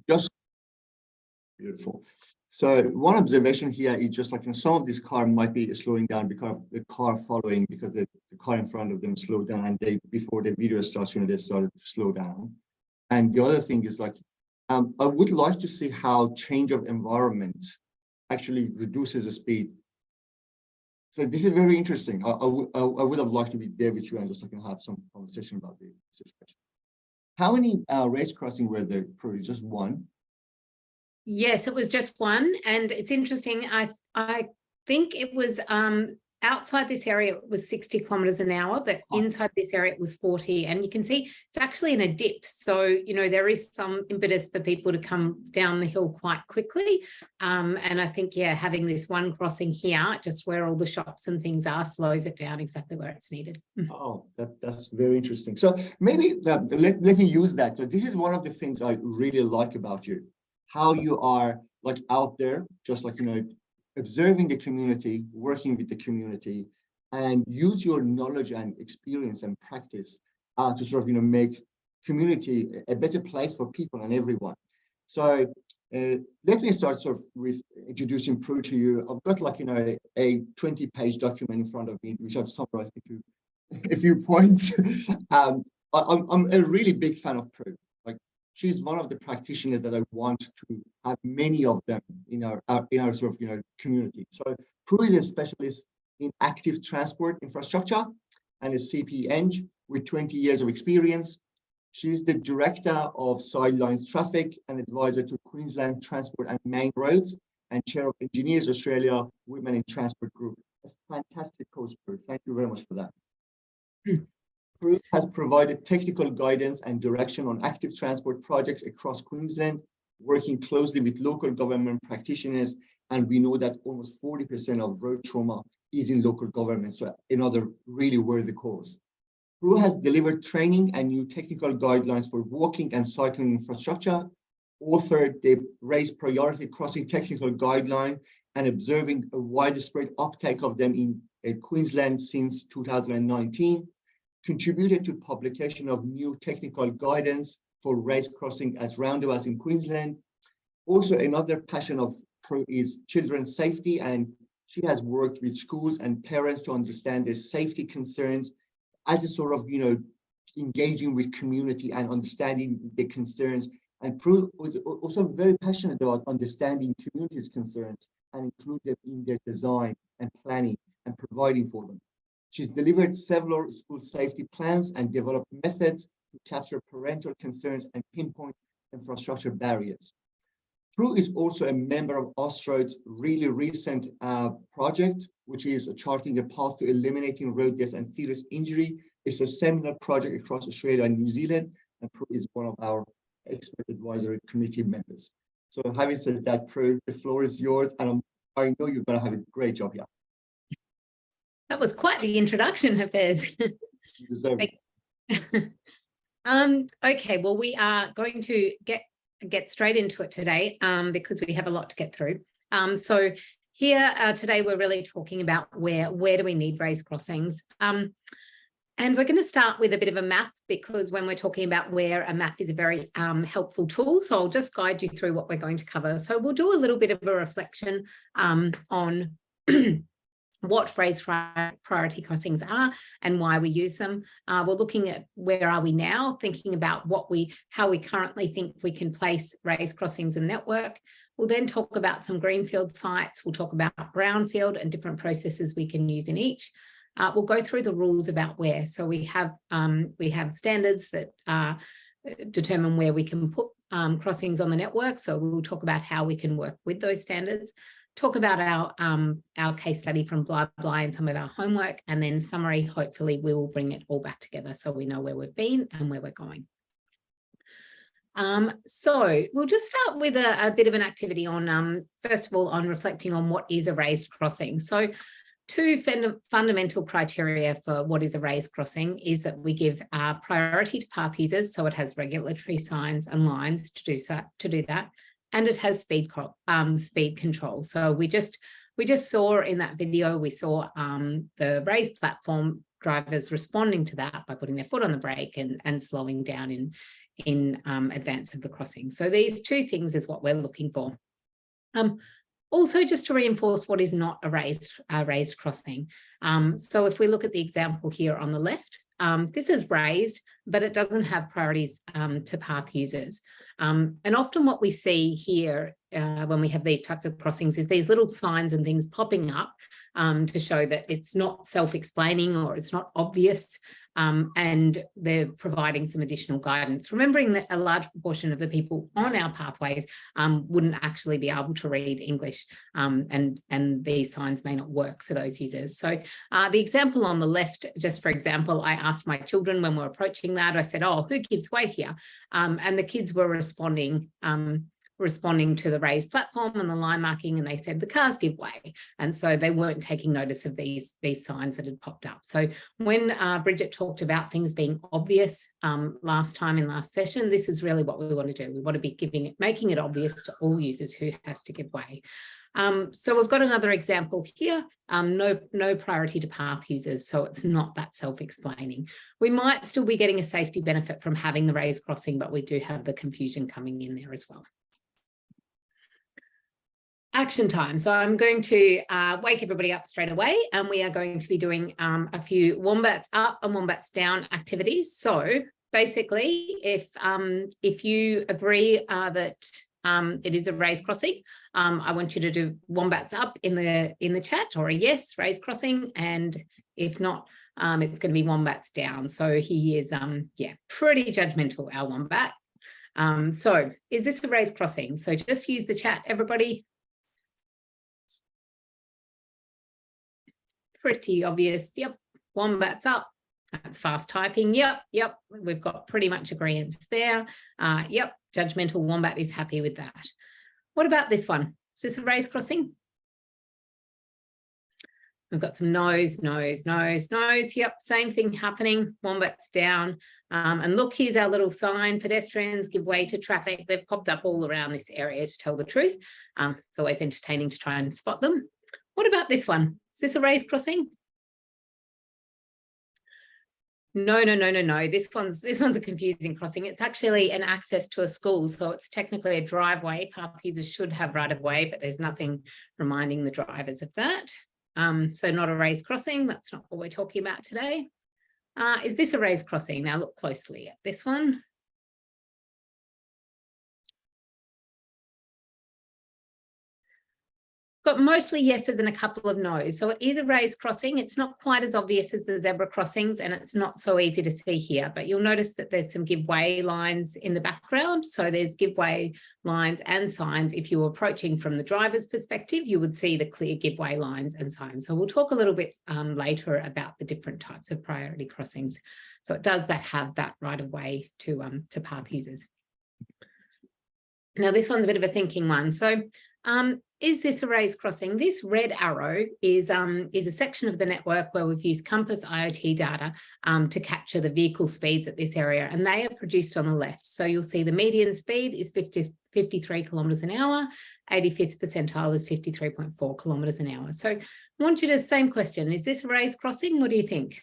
Just beautiful. So one observation here is just like, some of this car might be slowing down because of the car following, because the car in front of them slowed down, and before the video starts, they started to slow down. And the other thing is like, I would like to see how change of environment actually reduces the speed. So this is very interesting. I would have liked to be there with you and just have some conversation about the situation. How many race crossing were there? Probably just one. Yes, it was just one. And it's interesting. I think it was outside this area, it was 60 kilometers an hour, but inside this area, it was 40. And you can see it's actually in a dip. So, there is some impetus for people to come down the hill quite quickly. And I think, having this one crossing here, just where all the shops and things are, slows it down exactly where it's needed. Oh, that's very interesting. So maybe let me use that. So this is one of the things I really like about you, how you are like out there, just like, observing the community, working with the community, and use your knowledge and experience and practice to sort of, make community a better place for people and everyone. So let me start sort of with introducing Prue to you. I've got like, a 20-page document in front of me, which I've summarized into a few points. I'm a really big fan of Prue. She's one of the practitioners that I want to have many of them in our sort of, community. So Prue is a specialist in active transport infrastructure and a CP Eng with 20 years of experience. She's the director of Sidelines Traffic and advisor to Queensland Transport and Main Roads and chair of Engineers Australia Women in Transport Group. A fantastic course, Prue. Thank you very much for that. Prue has provided technical guidance and direction on active transport projects across Queensland, working closely with local government practitioners. And we know that almost 40% of road trauma is in local government. So another really worthy cause. Prue has delivered training and new technical guidelines for walking and cycling infrastructure, authored the Race Priority Crossing Technical Guideline, and observing a widespread uptake of them in Queensland since 2019. Contributed to publication of new technical guidance for race crossing as roundabouts in Queensland. Also, another passion of Prue is children's safety, and she has worked with schools and parents to understand their safety concerns as a sort of, engaging with community and understanding the concerns. And Prue was also very passionate about understanding communities' concerns and include them in their design and planning and providing for them. She's delivered several school safety plans and developed methods to capture parental concerns and pinpoint infrastructure barriers. Prue is also a member of Austroad's really recent project, which is charting a path to eliminating road deaths and serious injury. It's a seminal project across Australia and New Zealand, and Prue is one of our expert advisory committee members. So having said that, Prue, the floor is yours, and I know you're going to have a great job here. That was quite the introduction, Hafez. Okay, well, we are going to get straight into it today because we have a lot to get through. So here today, we're really talking about where do we need race crossings. And we're going to start with a bit of a map, because when we're talking about where, a map is a very helpful tool. So I'll just guide you through what we're going to cover. So we'll do a little bit of a reflection on what race priority crossings are and why we use them. We're looking at where are we now, thinking about how we currently think we can place race crossings in the network. We'll then talk about some greenfield sites. We'll talk about brownfield and different processes we can use in each. We'll go through the rules about where. So we have standards that determine where we can put crossings on the network. So we'll talk about how we can work with those standards. Talk about our case study from Bly and some of our homework, and then summary. Hopefully we will bring it all back together so we know where we've been and where we're going. So we'll just start with a bit of an activity on, first of all, on reflecting on what is a raised crossing. So two fundamental criteria for what is a raised crossing is that we give priority to path users, so it has regulatory signs and lines to do that. And it has speed control. So we just saw in that video, we saw the raised platform drivers responding to that by putting their foot on the brake and slowing down in advance of the crossing. So these two things is what we're looking for. Also, just to reinforce what is not a raised crossing. So if we look at the example here on the left, this is raised, but it doesn't have priorities to path users. And often what we see here when we have these types of crossings is these little signs and things popping up to show that it's not self-explaining or it's not obvious, and they're providing some additional guidance. Remembering that a large proportion of the people on our pathways wouldn't actually be able to read English, and these signs may not work for those users. So the example on the left, just for example, I asked my children when we're approaching that, I said, oh, who gives way here? And the kids were responding to the raised platform and the line marking, and they said the cars give way, and so they weren't taking notice of these signs that had popped up. So when Bridget talked about things being obvious last time in last session, this is really what we want to do. We want to be making it obvious to all users who has to give way. So we've got another example here, no priority to path users, so it's not that self-explaining. We might still be getting a safety benefit from having the raised crossing, but we do have the confusion coming in there as well. Action time. So I'm going to wake everybody up straight away, and we are going to be doing a few wombats up and wombats down activities. So basically, if you agree that it is a raised crossing, I want you to do wombats up in the chat, or a yes, raised crossing, and if not, it's going to be wombats down. So he is pretty judgmental, our wombat. So is this a raised crossing? So just use the chat, everybody. Pretty obvious. Yep. Wombats up. That's fast typing. Yep. We've got pretty much agreement there. Yep. Judgmental wombat is happy with that. What about this one? Is this a raised crossing? We've got some no's. Yep. Same thing happening. Wombats down. And look, here's our little sign. Pedestrians give way to traffic. They've popped up all around this area, to tell the truth. It's always entertaining to try and spot them. What about this one? Is this a raised crossing? No. This one's a confusing crossing. It's actually an access to a school, so it's technically a driveway. Path users should have right of way, but there's nothing reminding the drivers of that. So not a raised crossing. That's not what we're talking about today. Is this a raised crossing? Now look closely at this one. Got mostly yeses and a couple of no's. So it is a raised crossing. It's not quite as obvious as the zebra crossings, and it's not so easy to see here, but you'll notice that there's some give way lines in the background. So there's give way lines and signs. If you were approaching from the driver's perspective, you would see the clear give way lines and signs. So we'll talk a little bit later about the different types of priority crossings. So it does have that right of way to path users. Now this one's a bit of a thinking one. So is this a raised crossing? This red arrow is a section of the network where we've used Compass IoT data to capture the vehicle speeds at this area, and they are produced on the left. So you'll see the median speed is 53 kilometres an hour, 85th percentile is 53.4 kilometres an hour. So I want you to, same question, is this a raised crossing? What do you think?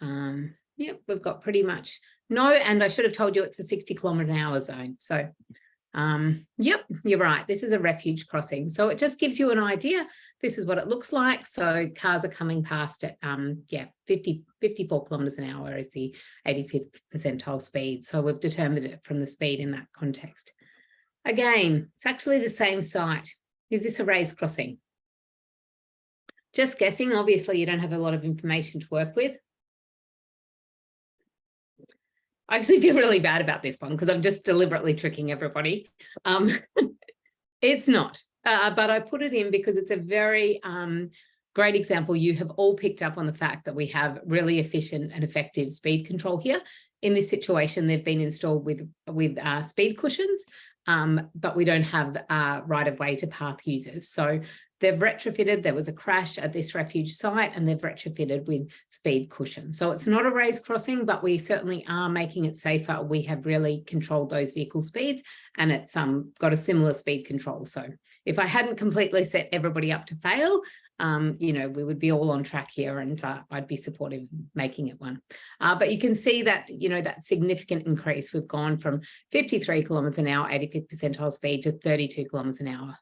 Yep, we've got pretty much no, and I should have told you it's a 60 kilometre an hour zone. So yep, you're right. This is a refuge crossing. So it just gives you an idea. This is what it looks like. So cars are coming past at 54 kilometres an hour is the 85th percentile speed. So we've determined it from the speed in that context. Again, it's actually the same site. Is this a raised crossing? Just guessing. Obviously, you don't have a lot of information to work with. I actually feel really bad about this one because I'm just deliberately tricking everybody. It's not, but I put it in because it's a very great example. You have all picked up on the fact that we have really efficient and effective speed control here. In this situation, they've been installed with speed cushions, but we don't have right of way to path users. So they've retrofitted, there was a crash at this refuge site, and they've retrofitted with speed cushion. So it's not a raised crossing, but we certainly are making it safer. We have really controlled those vehicle speeds, and it's got a similar speed control. So if I hadn't completely set everybody up to fail, you know, we would be all on track here, and I'd be supportive of making it one. But you can see that, you know, that significant increase. We've gone from 53 kilometers an hour, 85th percentile speed, to 32 kilometers an hour.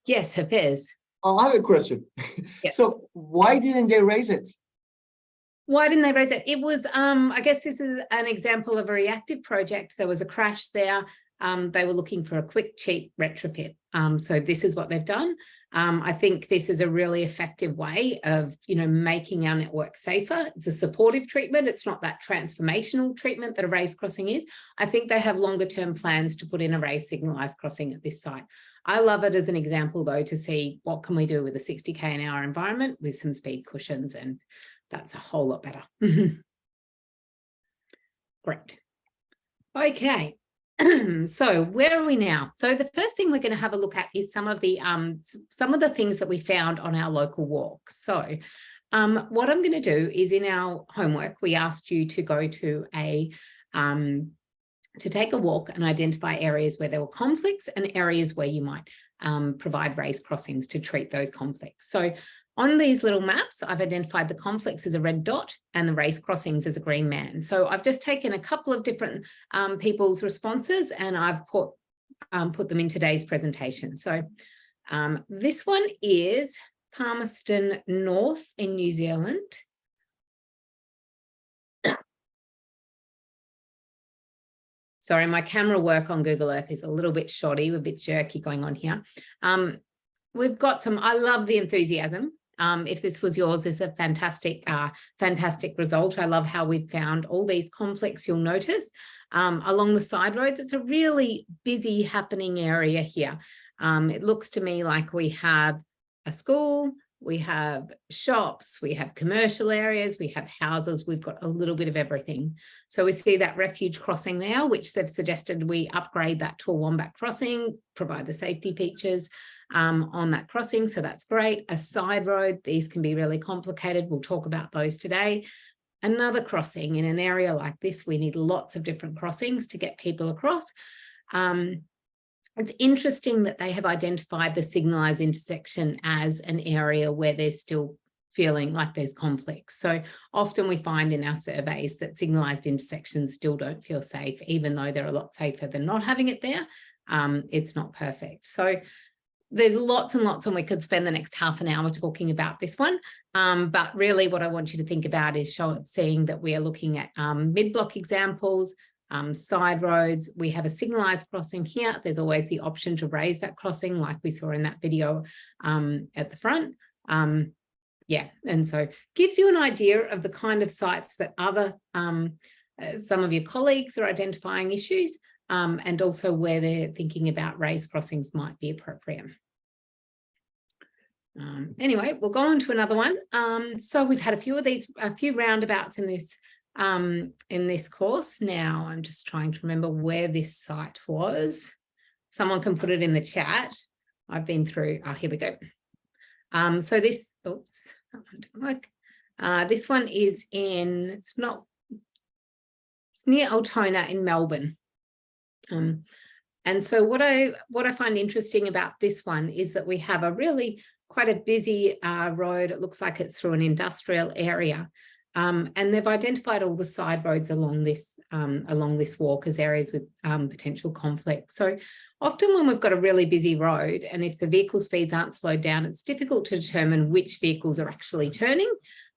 Yes, Hafez. I have a question. Yes. So why didn't they raise it? Why didn't they raise it? It was, I guess this is an example of a reactive project. There was a crash there. They were looking for a quick, cheap retrofit. So this is what they've done. I think this is a really effective way of, you know, making our network safer. It's a supportive treatment. It's not that transformational treatment that a raised crossing is. I think they have longer term plans to put in a raised signalised crossing at this site. I love it as an example, though, to see what can we do with a 60k an hour environment with some speed cushions, and that's a whole lot better. Great. Okay. So where are we now? So the first thing we're going to have a look at is some of the things that we found on our local walk. So what I'm going to do is, in our homework, we asked you to go to to take a walk and identify areas where there were conflicts and areas where you might provide raised crossings to treat those conflicts. So on these little maps, I've identified the conflicts as a red dot and the raised crossings as a green man. So I've just taken a couple of different people's responses, and I've put them in today's presentation. So this one is Palmerston North in New Zealand. Sorry, my camera work on Google Earth is a little bit shoddy, a bit jerky going on here. We've got some, I love the enthusiasm. If this was yours, it's a fantastic result. I love how we've found all these conflicts, you'll notice. Along the side roads, it's a really busy happening area here. It looks to me like we have a school, we have shops, we have commercial areas, we have houses, we've got a little bit of everything. So we see that refuge crossing there, which they've suggested we upgrade that to a wombat crossing, provide the safety features on that crossing. So that's great. A side road, these can be really complicated. We'll talk about those today. Another crossing in an area like this, we need lots of different crossings to get people across. It's interesting that they have identified the signalised intersection as an area where there's still feeling like there's conflicts. So often we find in our surveys that signalised intersections still don't feel safe, even though they're a lot safer than not having it there. It's not perfect. So there's lots and lots, and we could spend the next half an hour talking about this one. But really what I want you to think about is seeing that we are looking at mid-block examples, side roads. We have a signalised crossing here. There's always the option to raise that crossing, like we saw in that video at the front. Yeah, and so gives you an idea of the kind of sites that other some of your colleagues are identifying issues, and also where they're thinking about raised crossings might be appropriate. Anyway, we'll go on to another one. So we've had a few roundabouts in this course. Now I'm just trying to remember where this site was. Someone can put it in the chat. I've been through, here we go. So this, oops, that one didn't work. This one is it's near Altona in Melbourne. And so what I find interesting about this one is that we have quite a busy road. It looks like it's through an industrial area. And they've identified all the side roads along this walk as areas with potential conflict. So often when we've got a really busy road, and if the vehicle speeds aren't slowed down, it's difficult to determine which vehicles are actually turning.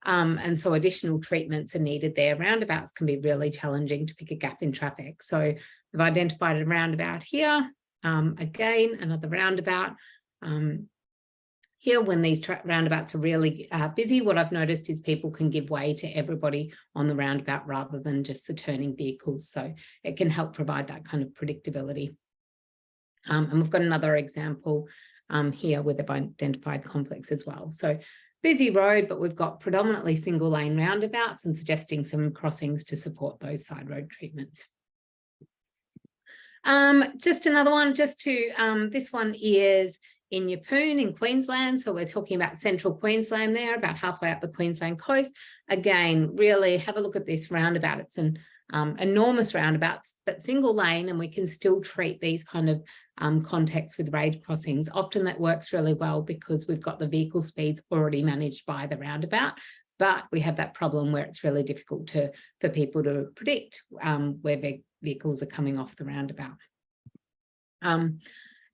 And so additional treatments are needed there. Roundabouts can be really challenging to pick a gap in traffic. So we've identified a roundabout here. Again, another roundabout. Here, when these roundabouts are really busy, what I've noticed is people can give way to everybody on the roundabout rather than just the turning vehicles. So it can help provide that kind of predictability. And we've got another example here where they've identified conflicts as well. So busy road, but we've got predominantly single lane roundabouts and suggesting some crossings to support those side road treatments. Just another one, this one is in Yeppoon in Queensland. So we're talking about central Queensland there, about halfway up the Queensland coast. Again, really have a look at this roundabout. It's enormous roundabouts, but single lane, and we can still treat these kind of contexts with grade crossings. Often that works really well because we've got the vehicle speeds already managed by the roundabout, but we have that problem where it's really difficult for people to predict where vehicles are coming off the roundabout.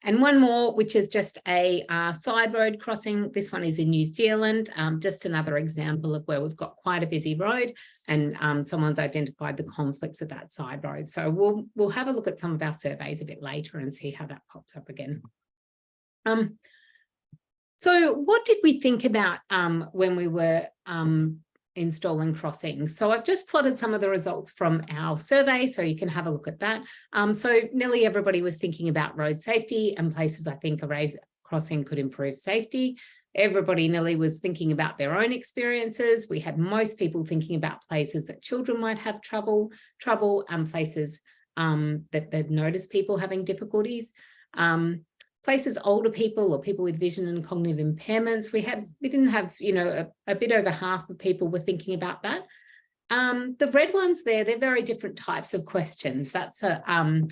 And one more, which is just a side road crossing. This one is in New Zealand, just another example of where we've got quite a busy road and someone's identified the conflicts of that side road. So we'll have a look at some of our surveys a bit later and see how that pops up again. So what did we think about when we were installing crossings? So I've just plotted some of the results from our survey, so you can have a look at that. So nearly everybody was thinking about road safety and places I think a raised crossing could improve safety. Everybody nearly was thinking about their own experiences. We had most people thinking about places that children might have trouble and places that they've noticed people having difficulties. Places older people or people with vision and cognitive impairments. We didn't have, a bit over half of people were thinking about that. The red ones there, they're very different types of questions. That's the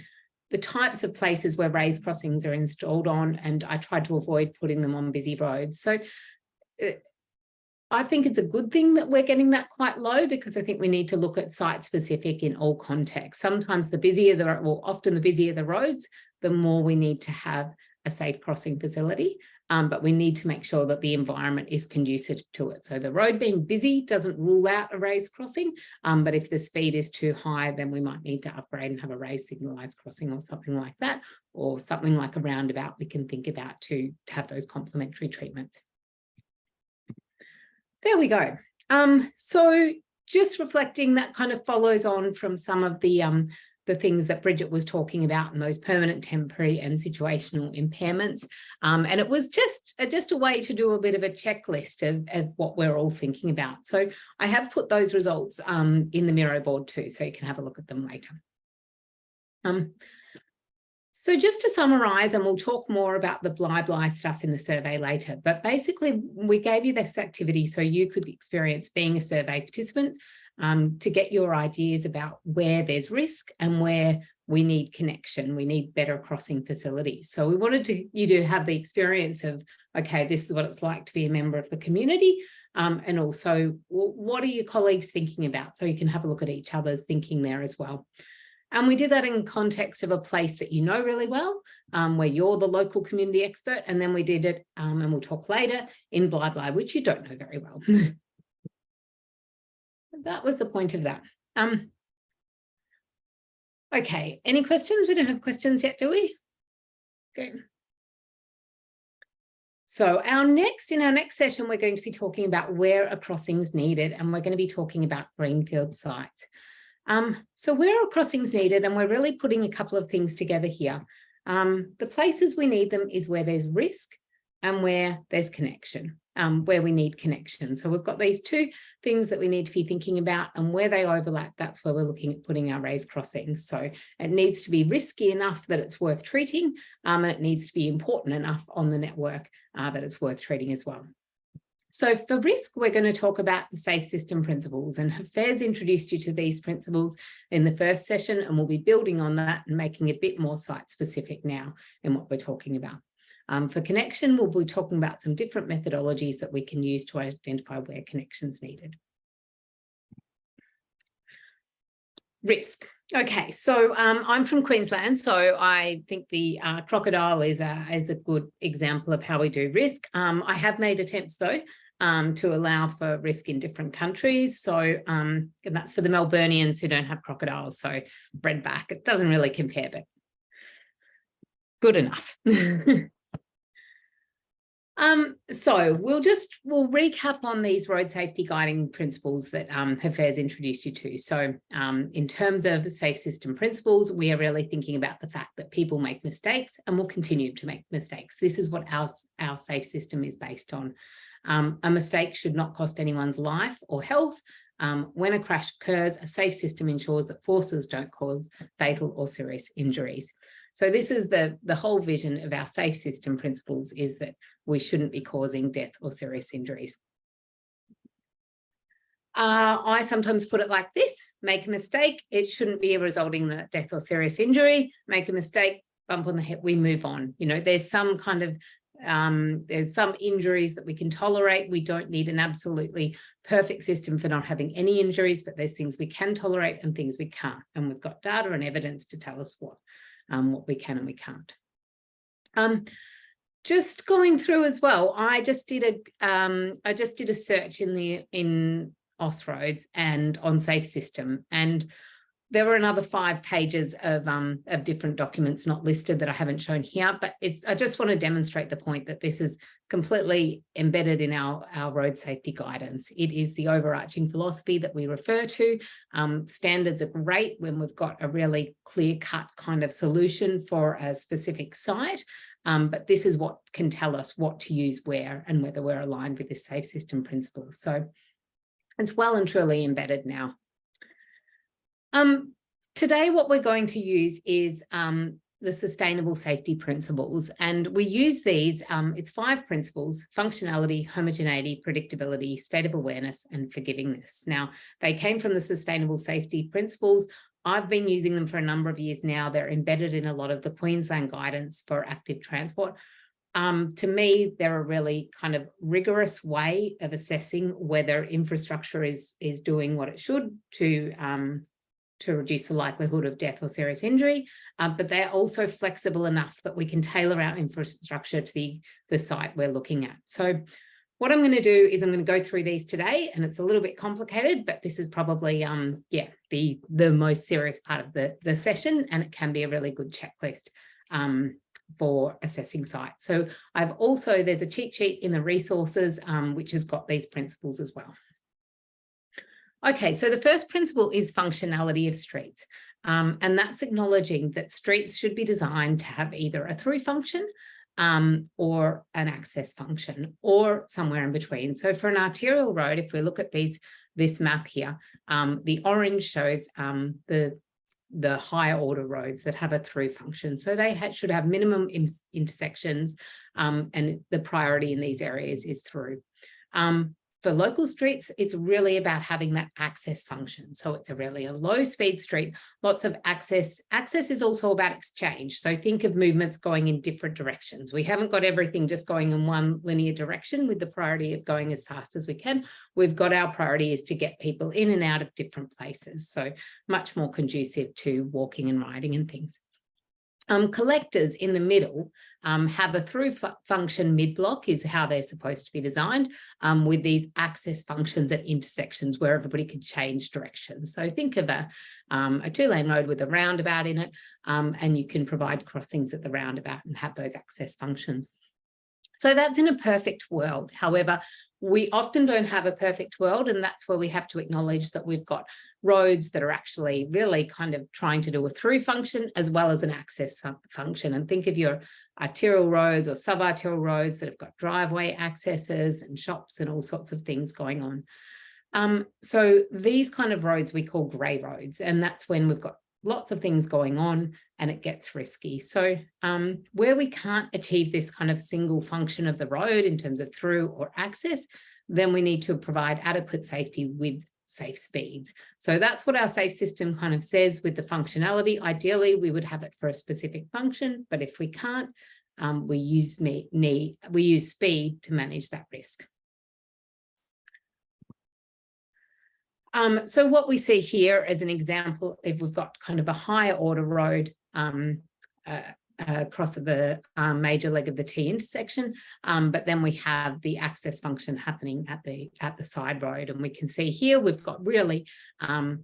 types of places where raised crossings are installed on, and I tried to avoid putting them on busy roads. So I think it's a good thing that we're getting that quite low, because I think we need to look at site specific in all contexts. Sometimes often the busier the roads, the more we need to have a safe crossing facility, but we need to make sure that the environment is conducive to it. So the road being busy doesn't rule out a raised crossing, but if the speed is too high, then we might need to upgrade and have a raised signalised crossing or something like that, or something like a roundabout we can think about to have those complementary treatments. There we go. So just reflecting, that kind of follows on from some of the things that Bridget was talking about, and those permanent, temporary and situational impairments. And it was just a way to do a bit of a checklist of what we're all thinking about. So I have put those results in the Miro board too, so you can have a look at them later. So just to summarise, and we'll talk more about the blah stuff in the survey later, but basically we gave you this activity so you could experience being a survey participant, to get your ideas about where there's risk and where we need connection, we need better crossing facilities. So we wanted you to have the experience of, okay, this is what it's like to be a member of the community, and also what are your colleagues thinking about, so you can have a look at each other's thinking there as well. And we did that in context of a place that you know really well, where you're the local community expert, and then we did it, and we'll talk later, in Bly, which you don't know very well. That was the point of that. Okay, any questions? We don't have questions yet, do we? Okay. So in our next session, we're going to be talking about where a crossing is needed, and we're going to be talking about greenfield sites. So where are crossings needed? And we're really putting a couple of things together here. The places we need them is where there's risk and where there's connection. Where we need connection. So we've got these two things that we need to be thinking about, and where they overlap, that's where we're looking at putting our raised crossings. So it needs to be risky enough that it's worth treating, and it needs to be important enough on the network that it's worth treating as well. So for risk, we're going to talk about the safe system principles, and Hafez introduced you to these principles in the first session, and we'll be building on that and making it a bit more site specific now in what we're talking about. For connection, we'll be talking about some different methodologies that we can use to identify where connection's needed. Risk. Okay, so I'm from Queensland, so I think the crocodile is a good example of how we do risk. I have made attempts though to allow for risk in different countries. So and that's for the Melburnians who don't have crocodiles. So bred back, it doesn't really compare, but good enough. So we'll recap on these road safety guiding principles that Hafez introduced you to. So in terms of safe system principles, we are really thinking about the fact that people make mistakes and will continue to make mistakes. This is what our safe system is based on. A mistake should not cost anyone's life or health. When a crash occurs, a safe system ensures that forces don't cause fatal or serious injuries. So this is the whole vision of our safe system principles, is that we shouldn't be causing death or serious injuries. I sometimes put it like this: make a mistake, it shouldn't be resulting in death or serious injury. Make a mistake, bump on the head, we move on. You know, there's some kind of there's some injuries that we can tolerate. We don't need an absolutely perfect system for not having any injuries, but there's things we can tolerate and things we can't. And we've got data and evidence to tell us what we can and we can't. Just going through as well, I just did a search in Austroads and on Safe System, and there were another 5 pages of different documents not listed that I haven't shown here, but I just want to demonstrate the point that this is completely embedded in our road safety guidance. It is the overarching philosophy that we refer to. Standards are great when we've got a really clear-cut kind of solution for a specific site, but this is what can tell us what to use where and whether we're aligned with this Safe System principle. So it's well and truly embedded now. Today, what we're going to use is the sustainable safety principles, and we use these, it's 5 principles: functionality, homogeneity, predictability, state of awareness, and forgivingness. Now, they came from the sustainable safety principles. I've been using them for a number of years now. They're embedded in a lot of the Queensland guidance for active transport. To me, they're a really kind of rigorous way of assessing whether infrastructure is doing what it should to reduce the likelihood of death or serious injury, but they're also flexible enough that we can tailor our infrastructure to the site we're looking at. So what I'm going to do is I'm going to go through these today, and it's a little bit complicated, but this is probably the most serious part of the session, and it can be a really good checklist for assessing sites. So there's a cheat sheet in the resources which has got these principles as well. Okay, so the first principle is functionality of streets, and that's acknowledging that streets should be designed to have either a through function or an access function, or somewhere in between. So for an arterial road, if we look at this map here, the orange shows the higher order roads that have a through function. So they should have minimum intersections, and the priority in these areas is through. For local streets, it's really about having that access function. So it's a low speed street, lots of access. Access is also about exchange. So think of movements going in different directions. We haven't got everything just going in one linear direction with the priority of going as fast as we can. We've got our priority is to get people in and out of different places. So much more conducive to walking and riding and things. Collectors in the middle have a through function mid-block is how they're supposed to be designed, with these access functions at intersections where everybody can change directions. So think of a 2-lane road with a roundabout in it, and you can provide crossings at the roundabout and have those access functions. So that's in a perfect world. However, we often don't have a perfect world, and that's where we have to acknowledge that we've got roads that are actually really kind of trying to do a through function as well as an access function. And think of your arterial roads or sub-arterial roads that have got driveway accesses and shops and all sorts of things going on. So these kind of roads we call grey roads, and that's when we've got lots of things going on and it gets risky. So where we can't achieve this kind of single function of the road in terms of through or access, then we need to provide adequate safety with safe speeds. So that's what our safe system kind of says with the functionality. Ideally, we would have it for a specific function, but if we can't, we use speed to manage that risk. So what we see here as an example, if we've got kind of a higher order road across the major leg of the T intersection, but then we have the access function happening at the side road, and we can see here we've got really kind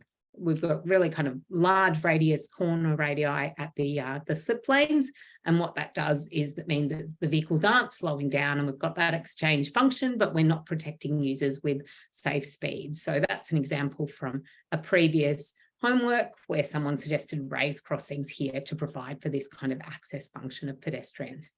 of large radius corner radii at the slip lanes, and what that does is that means that the vehicles aren't slowing down, and we've got that exchange function, but we're not protecting users with safe speeds. So that's an example from a previous homework where someone suggested raised crossings here to provide for this kind of access function of pedestrians.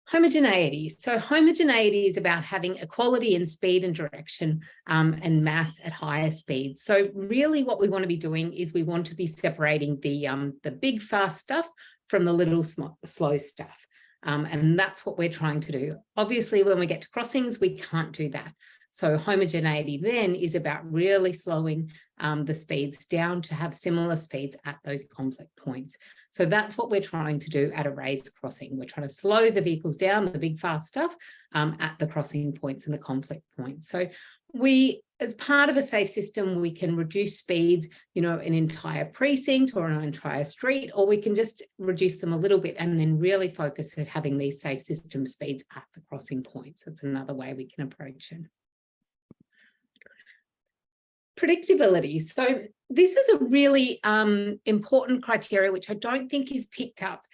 Homogeneity. So homogeneity is about having equality in speed and direction and mass at higher speeds. So really what we want to be doing is we want to be separating the big fast stuff from the little slow stuff. And that's what we're trying to do. Obviously, when we get to crossings, we can't do that. So homogeneity then is about really slowing the speeds down to have similar speeds at those conflict points. So that's what we're trying to do at a raised crossing. We're trying to slow the vehicles down, the big fast stuff, at the crossing points and the conflict points. So we, as part of a safe system, we can reduce speeds, you know, an entire precinct or an entire street, or we can just reduce them a little bit and then really focus at having these safe system speeds at the crossing points. That's another way we can approach it. Predictability. So this is a really important criteria, which I don't think is picked up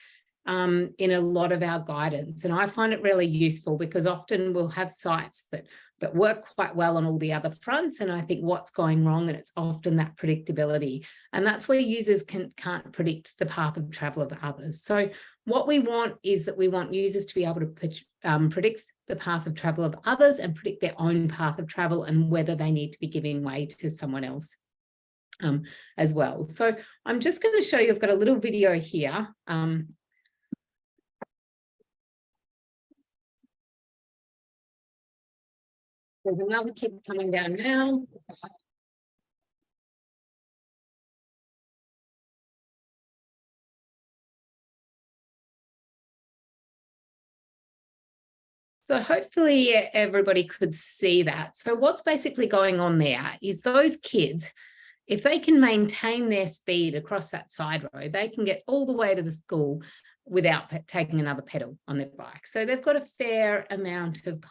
in a lot of our guidance. And I find it really useful because often we'll have sites that work quite well on all the other fronts. And I think what's going wrong, and it's often that predictability. And that's where users can't predict the path of travel of others. So what we want is that we want users to be able to predict the path of travel of others and predict their own path of travel and whether they need to be giving way to someone else as well. So I'm just going to show you, I've got a little video here. There's another kid coming down now. So hopefully everybody could see that. So what's basically going on there is those kids, if they can maintain their speed across that side road, they can get all the way to the school without taking another pedal on their bike. So they've got a fair amount of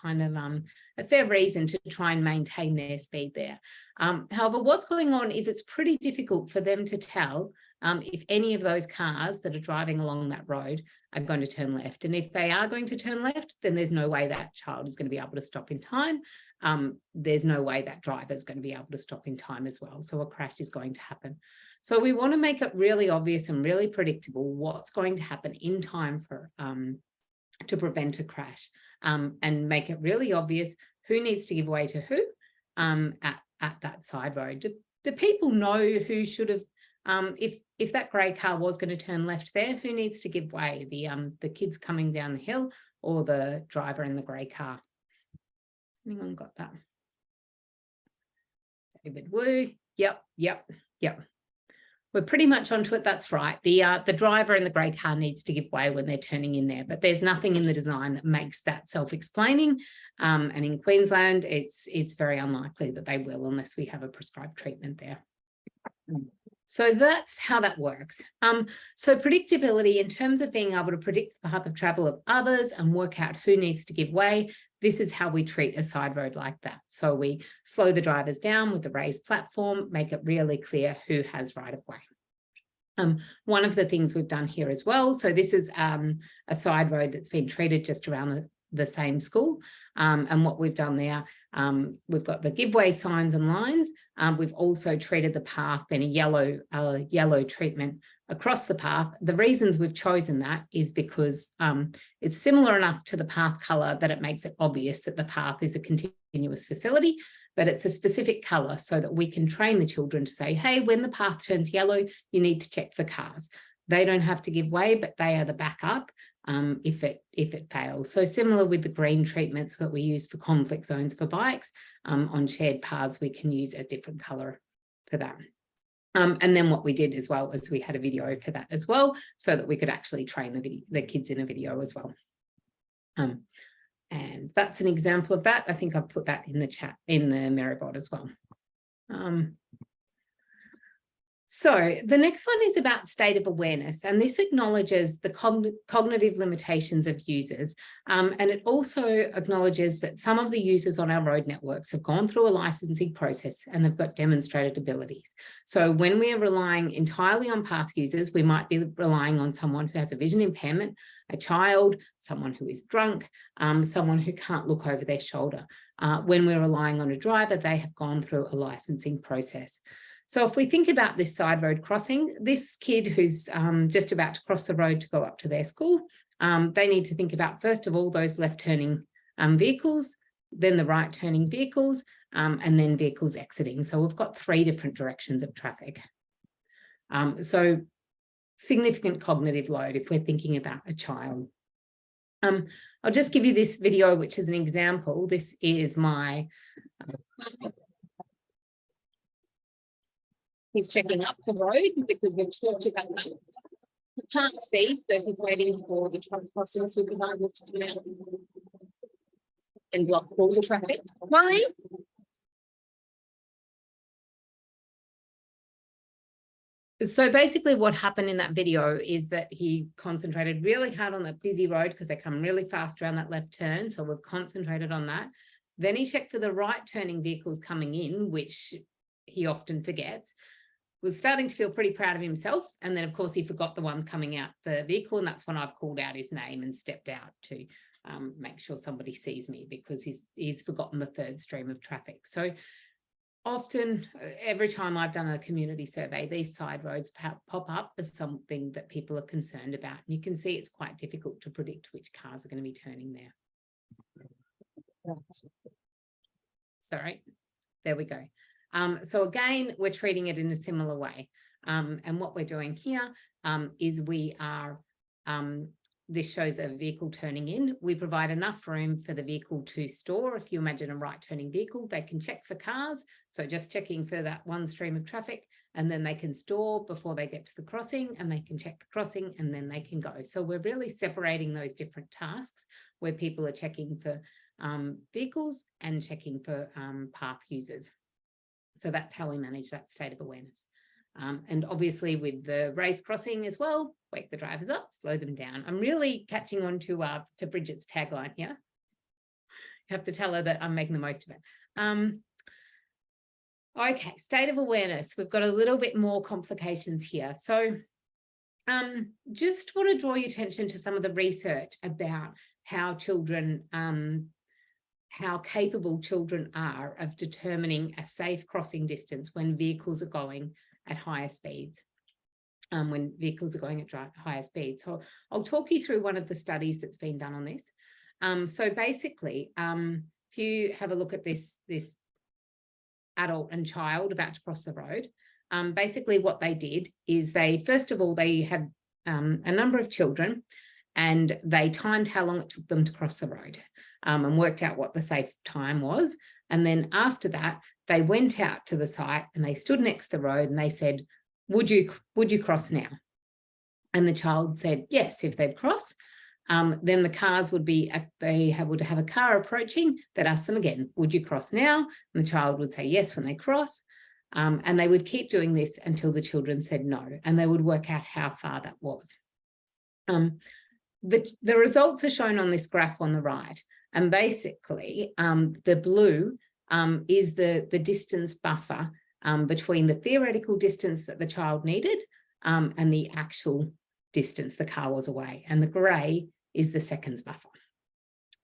a fair reason to try and maintain their speed there. However, what's going on is it's pretty difficult for them to tell if any of those cars that are driving along that road are going to turn left. And if they are going to turn left, then there's no way that child is going to be able to stop in time. There's no way that driver is going to be able to stop in time as well. So a crash is going to happen. So we want to make it really obvious and really predictable what's going to happen in time for to prevent a crash, and make it really obvious who needs to give way to who at that side road. Do people know who should have, if that grey car was going to turn left there, who needs to give way? The kids coming down the hill or the driver in the grey car? Anyone got that? David Wu. Yep. We're pretty much onto it. That's right. The driver in the grey car needs to give way when they're turning in there, but there's nothing in the design that makes that self-explaining. And in Queensland, it's very unlikely that they will unless we have a prescribed treatment there. So that's how that works. So predictability in terms of being able to predict the path of travel of others and work out who needs to give way. This is how we treat a side road like that. So we slow the drivers down with the raised platform, make it really clear who has right of way. One of the things we've done here as well, so this is a side road that's been treated just around the same school. And what we've done there, we've got the give way signs and lines. We've also treated the path in a yellow treatment across the path. The reasons we've chosen that is because it's similar enough to the path colour that it makes it obvious that the path is a continuous facility, but it's a specific colour so that we can train the children to say, hey, when the path turns yellow, you need to check for cars. They don't have to give way, but they are the backup if it fails. So similar with the green treatments that we use for conflict zones for bikes, on shared paths, we can use a different colour for that. And then what we did as well was we had a video for that as well, so that we could actually train the kids in a video as well. And that's an example of that. I think I've put that in the chat, in the Meribot as well. So the next one is about state of awareness, and this acknowledges the cognitive limitations of users. And it also acknowledges that some of the users on our road networks have gone through a licensing process and they've got demonstrated abilities. So when we are relying entirely on path users, we might be relying on someone who has a vision impairment, a child, someone who is drunk, someone who can't look over their shoulder. When we're relying on a driver, they have gone through a licensing process. So if we think about this side road crossing, this kid who's just about to cross the road to go up to their school, they need to think about, first of all, those left turning vehicles, then the right turning vehicles, and then vehicles exiting. So we've got 3 different directions of traffic. So significant cognitive load if we're thinking about a child. I'll just give you this video, which is an example. This is my, he's checking up the road because we've talked about that. He can't see, so he's waiting for the truck crossing supervisor to come out and block all the traffic. Why? So basically what happened in that video is that he concentrated really hard on that busy road because they come really fast around that left turn. So we've concentrated on that. Then he checked for the right turning vehicles coming in, which he often forgets. Was starting to feel pretty proud of himself. And then of course he forgot the ones coming out the vehicle. And that's when I've called out his name and stepped out to make sure somebody sees me, because he's forgotten the third stream of traffic. So often, every time I've done a community survey, these side roads pop up as something that people are concerned about. And you can see it's quite difficult to predict which cars are going to be turning there. Sorry, there we go. So again, we're treating it in a similar way. And what we're doing here is we are, this shows a vehicle turning in. We provide enough room for the vehicle to store. If you imagine a right turning vehicle, they can check for cars. So just checking for that one stream of traffic, and then they can store before they get to the crossing, and they can check the crossing, and then they can go. So we're really separating those different tasks where people are checking for vehicles and checking for path users. So that's how we manage that state of awareness. And obviously with the race crossing as well, wake the drivers up, slow them down. I'm really catching on to Bridget's tagline here. You have to tell her that I'm making the most of it. Okay, state of awareness. We've got a little bit more complications here. So just want to draw your attention to some of the research about how children, how capable children are of determining a safe crossing distance when vehicles are going at higher speeds, when vehicles are going at higher speeds. So I'll talk you through one of the studies that's been done on this. So basically, if you have a look at this adult and child about to cross the road, basically what they did is they, first of all, they had a number of children, and they timed how long it took them to cross the road and worked out what the safe time was. And then after that, they went out to the site and they stood next to the road and they said, would you cross now? And the child said, yes, if they'd cross. Then the cars would be, would have a car approaching that asked them again, would you cross now? And the child would say yes when they cross. And they would keep doing this until the children said no, and they would work out how far that was. The results are shown on this graph on the right. And basically, the blue is the distance buffer between the theoretical distance that the child needed and the actual distance the car was away. And the grey is the seconds buffer.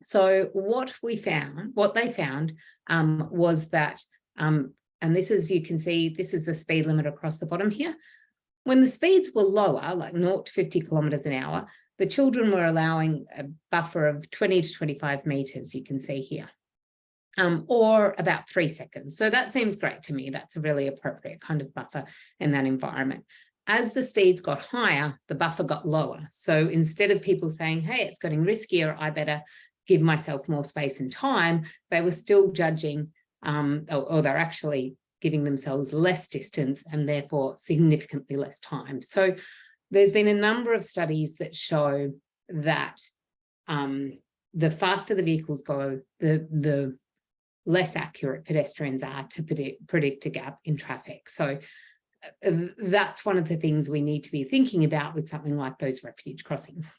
So what they found was that, and this is, you can see, this is the speed limit across the bottom here. When the speeds were lower, like 0 to 50 kilometres an hour, the children were allowing a buffer of 20 to 25 metres, you can see here, or about 3 seconds. So that seems great to me. That's a really appropriate kind of buffer in that environment. As the speeds got higher, the buffer got lower. So instead of people saying, hey, it's getting riskier, I better give myself more space and time, they were still judging, or they're actually giving themselves less distance and therefore significantly less time. So there's been a number of studies that show that the faster the vehicles go, the less accurate pedestrians are to predict a gap in traffic. So that's one of the things we need to be thinking about with something like those refuge crossings.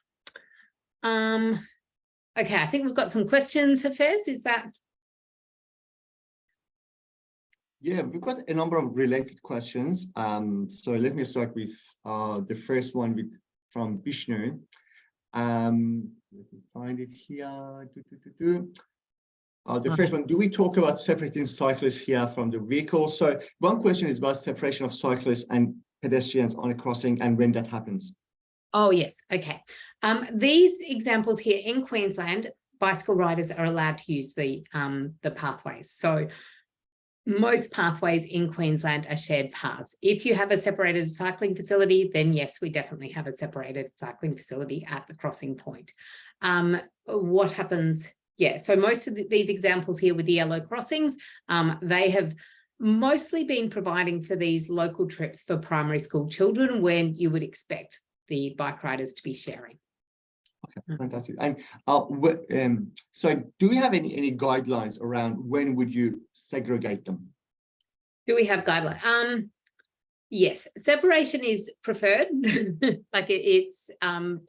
Okay, I think we've got some questions, Hafez, is that? Yeah, we've got a number of related questions. So let me start with the first one from Vishnu. Let me find it here. The first one, do we talk about separating cyclists here from the vehicles? So one question is about separation of cyclists and pedestrians on a crossing and when that happens. Oh, yes. Okay. These examples here in Queensland, bicycle riders are allowed to use the pathways. So most pathways in Queensland are shared paths. If you have a separated cycling facility, then yes, we definitely have a separated cycling facility at the crossing point. What happens? Yeah, so most of these examples here with the yellow crossings, they have mostly been providing for these local trips for primary school children when you would expect the bike riders to be sharing. Okay, fantastic. And so do we have any guidelines around when would you segregate them? Do we have guidelines? Yes, separation is preferred. Like it's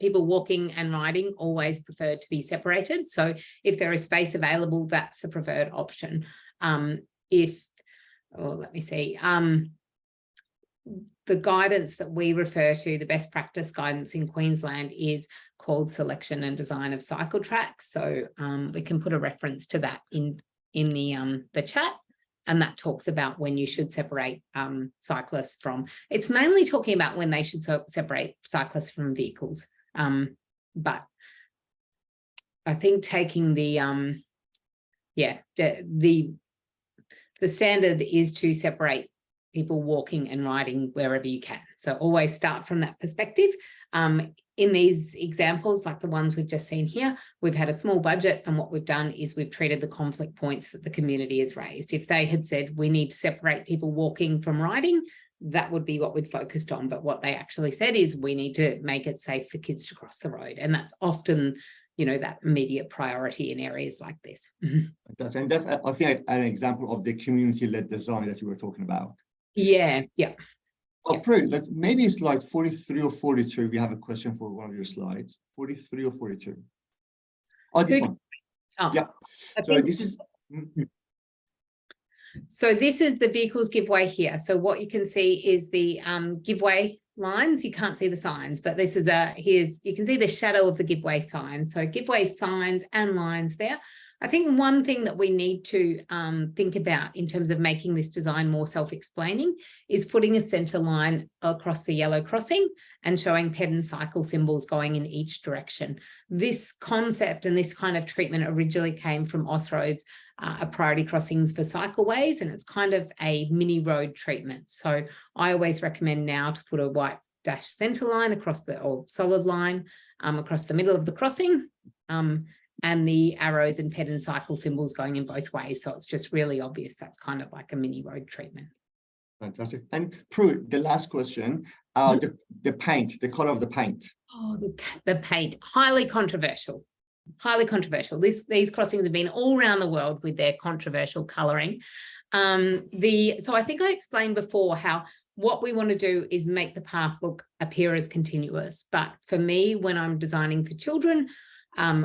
people walking and riding always prefer to be separated. So if there is space available, that's the preferred option. Let me see. The guidance that we refer to, the best practice guidance in Queensland, is called Selection and Design of Cycle Tracks. So we can put a reference to that in the chat, and that talks about when you should separate cyclists from. It's mainly talking about when they should separate cyclists from vehicles. But I think taking the standard is to separate people walking and riding wherever you can. So always start from that perspective. In these examples, like the ones we've just seen here, we've had a small budget, and what we've done is we've treated the conflict points that the community has raised. If they had said we need to separate people walking from riding, that would be what we'd focused on. But what they actually said is we need to make it safe for kids to cross the road. And that's often, you know, that immediate priority in areas like this. And that's, I think, an example of the community-led design that you were talking about. Yeah. Oh, Prue, like maybe it's like 43 or 42. We have a question for one of your slides. 43 or 42. Oh, this one. Oh, yeah. So this is. So this is the vehicles give way here. So what you can see is the give way lines. You can't see the signs, but this is you can see the shadow of the give way sign. So give way signs and lines there. I think one thing that we need to think about in terms of making this design more self-explaining is putting a centre line across the yellow crossing and showing ped and cycle symbols going in each direction. This concept and this kind of treatment originally came from Austroads, priority crossings for cycleways, and it's kind of a mini road treatment. So I always recommend now to put a white dash centre line across or solid line across the middle of the crossing. And the arrows and ped and cycle symbols going in both ways. So it's just really obvious. That's kind of like a mini road treatment. Fantastic. And Prue, the last question, the paint, the color of the paint. Oh, the paint, highly controversial. Highly controversial. These crossings have been all around the world with their controversial colouring. So I think I explained before how what we want to do is make the path appear as continuous. But for me, when I'm designing for children,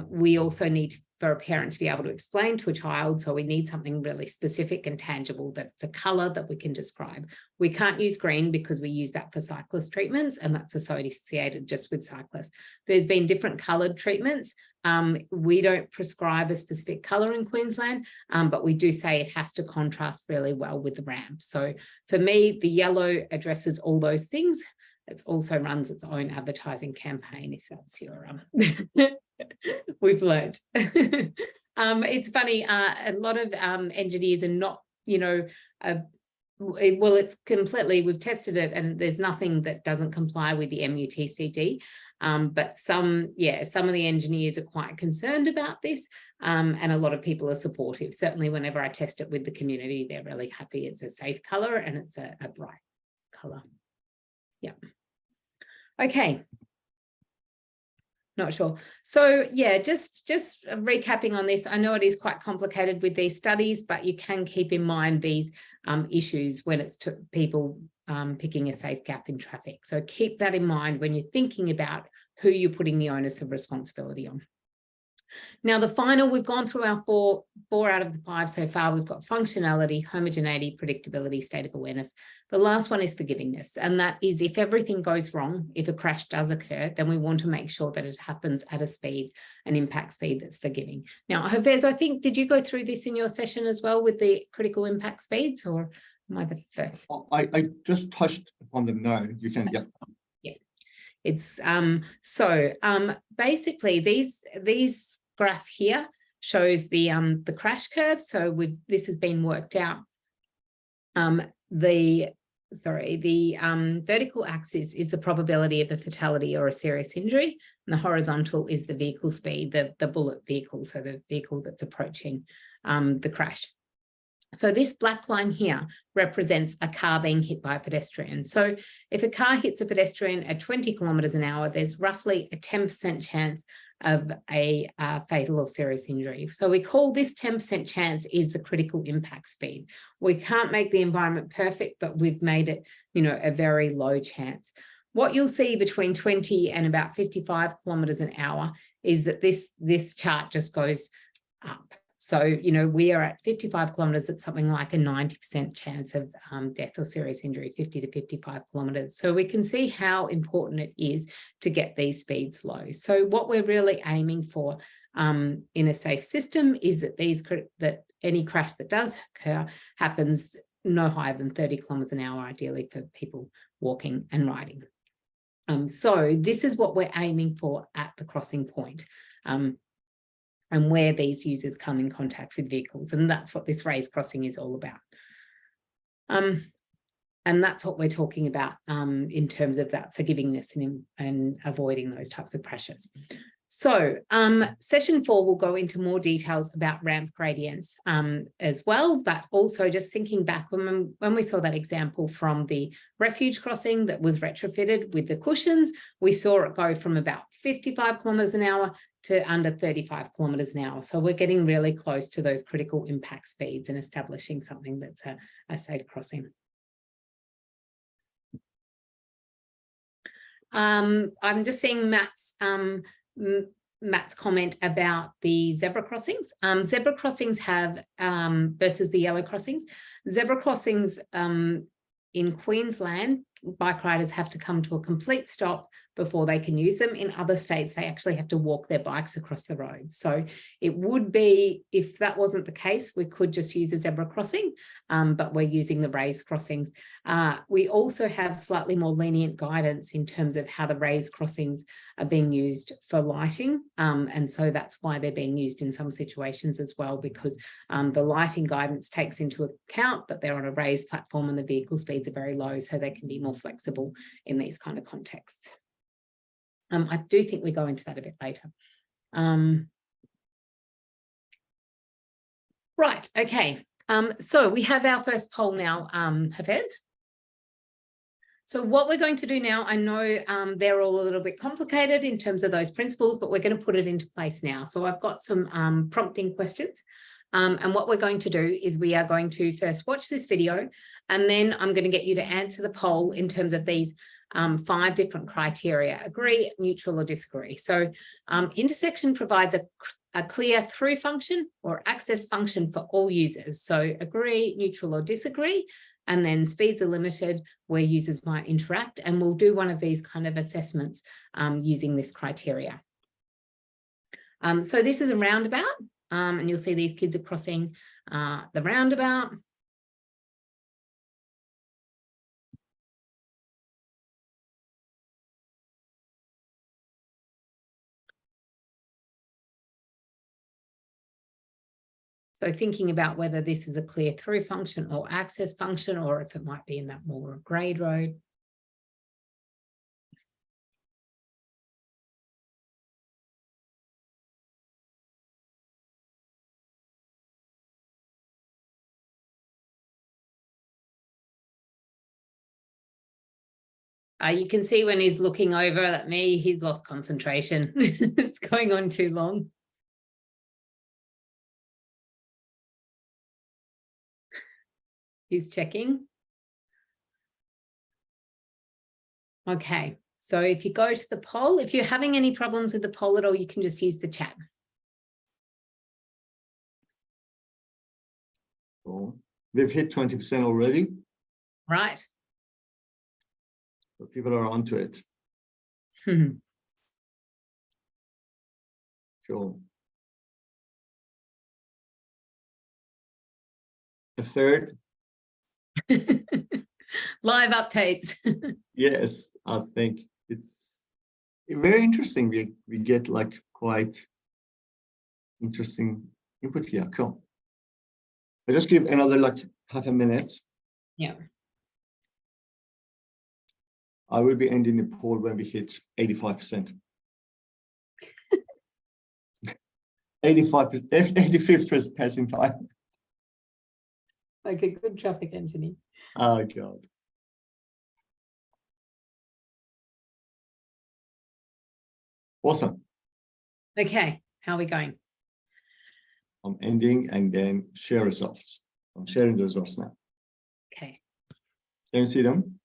we also need for a parent to be able to explain to a child. So we need something really specific and tangible that's a colour that we can describe. We can't use green because we use that for cyclist treatments, and that's associated just with cyclists. There's been different coloured treatments. We don't prescribe a specific colour in Queensland, but we do say it has to contrast really well with the ramp. So for me, the yellow addresses all those things. It also runs its own advertising campaign, if that's your we've learned. It's funny, a lot of engineers are not, well, it's completely, we've tested it and there's nothing that doesn't comply with the MUTCD. But some of the engineers are quite concerned about this, and a lot of people are supportive. Certainly whenever I test it with the community, they're really happy. It's a safe colour and it's a bright colour. Yeah. Okay. Not sure. So yeah, just recapping on this, I know it is quite complicated with these studies, but you can keep in mind these issues when it's people picking a safe gap in traffic. So keep that in mind when you're thinking about who you're putting the onus of responsibility on. Now, the final, we've gone through our four out of the 5 so far. We've got functionality, homogeneity, predictability, state of awareness. The last one is forgivingness. And that is if everything goes wrong, if a crash does occur, then we want to make sure that it happens at a speed, an impact speed that's forgiving. Now, Hafez, I think, did you go through this in your session as well with the critical impact speeds, or am I the first? I just touched upon them now. You can, yeah. Yeah. It's basically these graph here shows the crash curve. So this has been worked out The vertical axis is the probability of a fatality or a serious injury, and the horizontal is the vehicle speed, the bullet vehicle, so the vehicle that's approaching the crash. So this black line here represents a car being hit by a pedestrian. So if a car hits a pedestrian at 20 kilometers an hour, there's roughly a 10% chance of a fatal or serious injury. So we call this 10% chance is the critical impact speed. We can't make the environment perfect, but we've made it, a very low chance. What you'll see between 20 and about 55 kilometers an hour is that this chart just goes up. So, we are at 55 kilometers at something like a 90% chance of death or serious injury, 50 to 55 kilometers. So we can see how important it is to get these speeds low. So what we're really aiming for in a safe system is that any crash that does occur happens no higher than 30 kilometers an hour, ideally for people walking and riding. So this is what we're aiming for at the crossing point. And where these users come in contact with vehicles. And that's what this raised crossing is all about. And that's what we're talking about in terms of that forgivingness and avoiding those types of crashes. So session 4 will go into more details about ramp gradients as well, but also just thinking back when we saw that example from the refuge crossing that was retrofitted with the cushions, we saw it go from about 55 kilometers an hour to under 35 kilometers an hour. So we're getting really close to those critical impact speeds and establishing something that's a safe crossing. I'm just seeing Matt's comment about the zebra crossings. Zebra crossings have, versus the yellow crossings, zebra crossings in Queensland, bike riders have to come to a complete stop before they can use them. In other states, they actually have to walk their bikes across the road. So it would be, if that wasn't the case, we could just use a zebra crossing, but we're using the raised crossings. We also have slightly more lenient guidance in terms of how the raised crossings are being used for lighting. And so that's why they're being used in some situations as well, because the lighting guidance takes into account that they're on a raised platform and the vehicle speeds are very low, so they can be more flexible in these kind of contexts. I do think we go into that a bit later. Right, okay. So we have our first poll now, Hafez. So what we're going to do now, I know they're all a little bit complicated in terms of those principles, but we're going to put it into place now. So I've got some prompting questions. And what we're going to do is we are going to first watch this video, and then I'm going to get you to answer the poll in terms of these 5 different criteria: agree, neutral, or disagree. So intersection provides a clear through function or access function for all users. So agree, neutral, or disagree. And then speeds are limited where users might interact. And we'll do one of these kind of assessments using this criteria. So this is a roundabout. And you'll see these kids are crossing the roundabout. So thinking about whether this is a clear through function or access function, or if it might be in that more grade road. You can see when he's looking over at me, he's lost concentration. It's going on too long. He's checking. Okay, so if you go to the poll, if you're having any problems with the poll at all, you can just use the chat. Cool. We've hit 20% already. Right. So people are onto it. Sure. A third. Live updates. Yes, I think it's very interesting. We get like quite interesting input here. Cool. I'll just give another like half a minute Yeah. I will be ending the poll when we hit 85%. 85%, 85th percentile. Like a good traffic engineer. Oh God. Awesome. Okay, how are we going? I'm ending and then share results. I'm sharing the results now. Okay. Can you see them?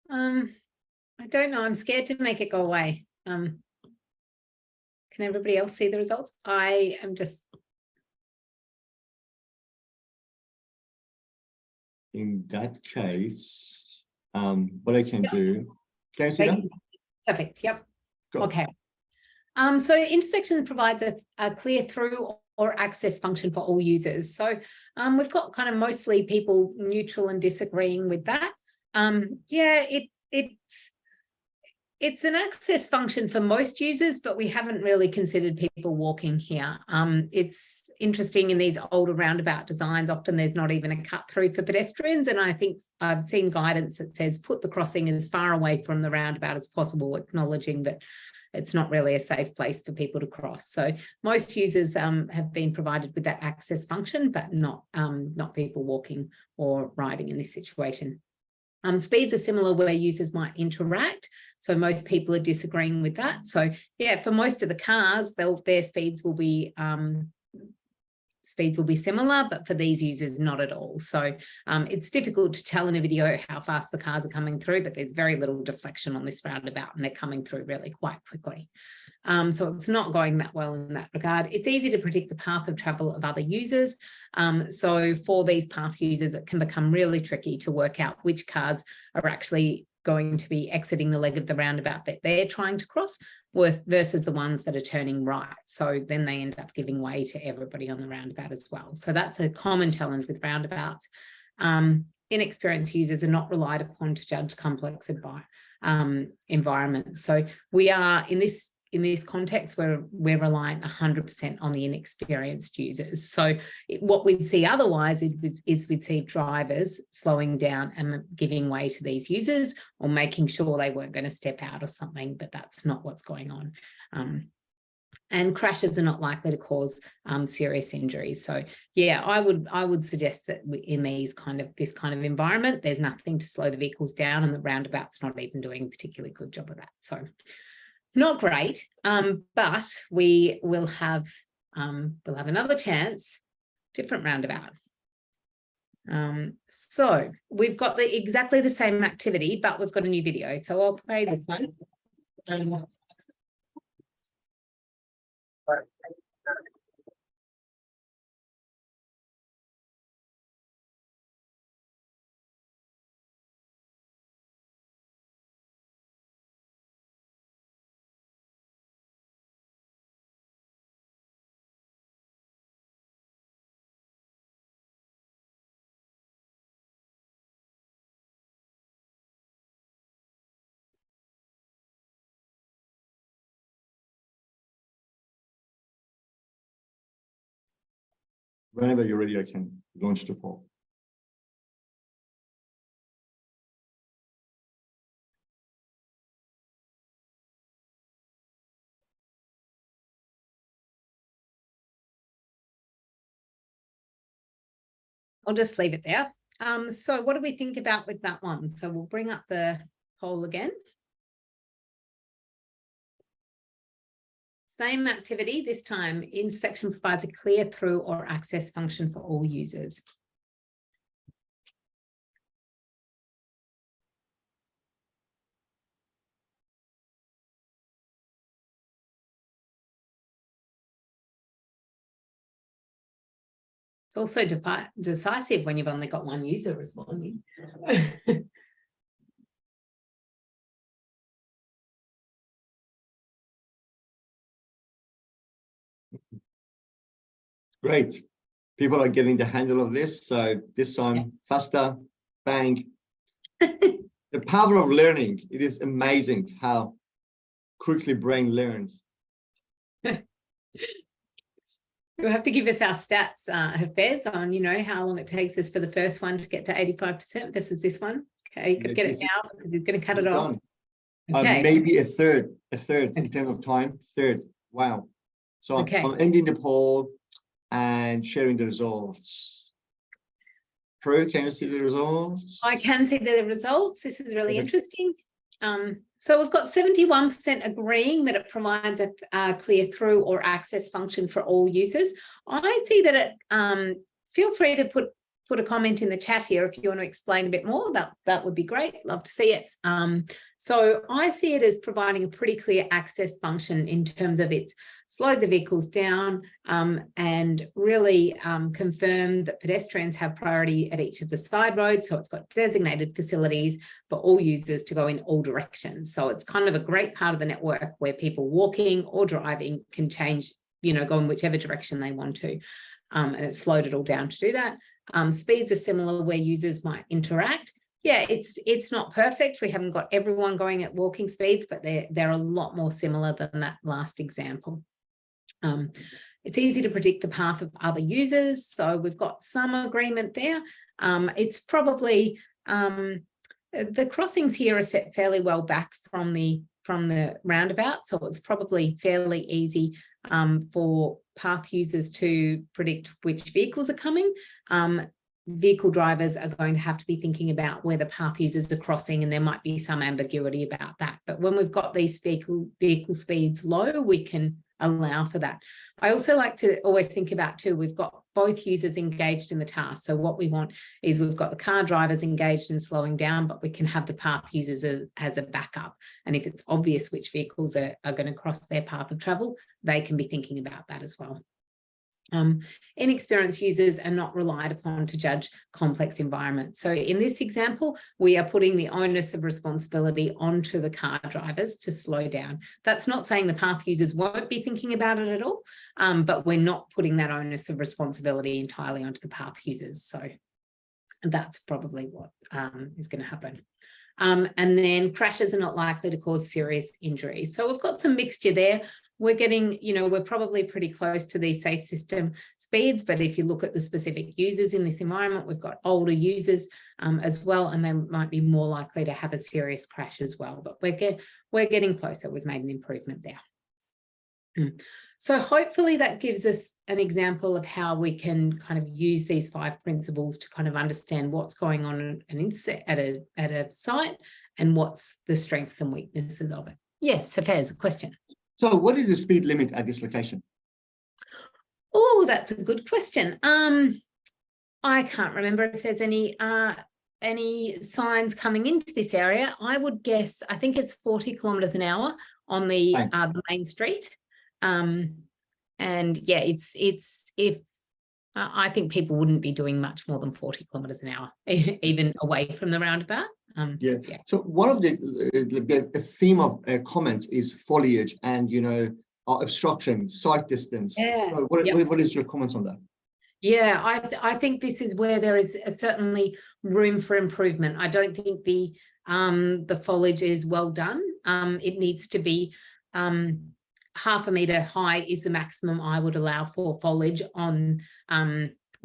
I don't know. I'm scared to make it go away. Can everybody else see the results? I am just. In that case, what I can do, can you see them? Perfect. Yep. Go. Okay. So intersection provides a clear through or access function for all users. So we've got kind of mostly people neutral and disagreeing with that. Yeah, it's an access function for most users, but we haven't really considered people walking here. It's interesting in these older roundabout designs, often there's not even a cut through for pedestrians. And I think I've seen guidance that says put the crossing as far away from the roundabout as possible, acknowledging that it's not really a safe place for people to cross. So most users have been provided with that access function, but not people walking or riding in this situation. Speeds are similar where users might interact. So most people are disagreeing with that. So yeah, for most of the cars, their speeds will be similar, but for these users, not at all. So it's difficult to tell in a video how fast the cars are coming through, but there's very little deflection on this roundabout and they're coming through really quite quickly. So it's not going that well in that regard. It's easy to predict the path of travel of other users. So for these path users, it can become really tricky to work out which cars are actually going to be exiting the leg of the roundabout that they're trying to cross versus the ones that are turning right. So then they end up giving way to everybody on the roundabout as well. So that's a common challenge with roundabouts. Inexperienced users are not relied upon to judge complex environments. So we are in this context where we're reliant 100% on the inexperienced users. So what we'd see otherwise is we'd see drivers slowing down and giving way to these users or making sure they weren't going to step out or something, but that's not what's going on. And crashes are not likely to cause serious injuries. So yeah, I would suggest that in this kind of environment, there's nothing to slow the vehicles down, and the roundabout's not even doing a particularly good job of that. So not great, but we will have another chance, different roundabout. So we've got exactly the same activity, but we've got a new video. So I'll play this one. Whenever you're ready, I can launch the poll. I'll just leave it there. So what do we think about with that one? So we'll bring up the poll again. Same activity, this time intersection provides a clear through or access function for all users. It's also decisive when you've only got one user responding. Great. People are getting the handle of this. So this time faster, bang. The power of learning. It is amazing how quickly brain learns. You'll have to give us our stats, Hafez, on, you know, how long it takes us for the first one to get to 85% versus this one. Okay, you could get it now because he's going to cut it off. Done. Okay. Maybe a third in terms of time. Third. Wow. So Okay. I'm ending the poll and sharing the results. Pro, can you see the results? I can see the results. This is really interesting. So we've got 71% agreeing that it provides a clear through or access function for all users. I see that it, feel free to put a comment in the chat here if you want to explain a bit more. That would be great. Love to see it. So I see it as providing a pretty clear access function in terms of it's slowed the vehicles down and really confirmed that pedestrians have priority at each of the side roads. So it's got designated facilities for all users to go in all directions. So it's kind of a great part of the network where people walking or driving can change, you know, go in whichever direction they want to. And it's slowed it all down to do that. Speeds are similar where users might interact. Yeah, it's not perfect. We haven't got everyone going at walking speeds, but they're a lot more similar than that last example. It's easy to predict the path of other users. So we've got some agreement there. It's probably, the crossings here are set fairly well back from the roundabout. So it's probably fairly easy for path users to predict which vehicles are coming. Vehicle drivers are going to have to be thinking about where the path users are crossing, and there might be some ambiguity about that. But when we've got these vehicle speeds low, we can allow for that. I also like to always think about too, we've got both users engaged in the task. So what we want is we've got the car drivers engaged in slowing down, but we can have the path users as a backup. And if it's obvious which vehicles are going to cross their path of travel, they can be thinking about that as well. Inexperienced users are not relied upon to judge complex environments. So in this example, we are putting the onus of responsibility onto the car drivers to slow down. That's not saying the path users won't be thinking about it at all, but we're not putting that onus of responsibility entirely onto the path users. So that's probably what is going to happen. And then crashes are not likely to cause serious injuries. So we've got some mixture there. We're getting, you know, we're probably pretty close to these safe system speeds, but if you look at the specific users in this environment, we've got older users as well, and they might be more likely to have a serious crash as well. But we're getting closer. We've made an improvement there. So hopefully that gives us an example of how we can kind of use these 5 principles to kind of understand what's going on at a site and what's the strengths and weaknesses of it. Yes, Hafez, a question. So what is the speed limit at this location? Oh, that's a good question. I can't remember if there's any signs coming into this area. I would guess, I think it's 40 kilometers an hour on the main street. And yeah, if I think people wouldn't be doing much more than 40 kilometers an hour, even away from the roundabout. Yeah. So one of the theme of comments is foliage and, you know, obstruction, sight distance. Yeah. So what is your comments on that? Yeah, I think this is where there is certainly room for improvement. I don't think the foliage is well done. It needs to be half a metre high is the maximum I would allow for foliage on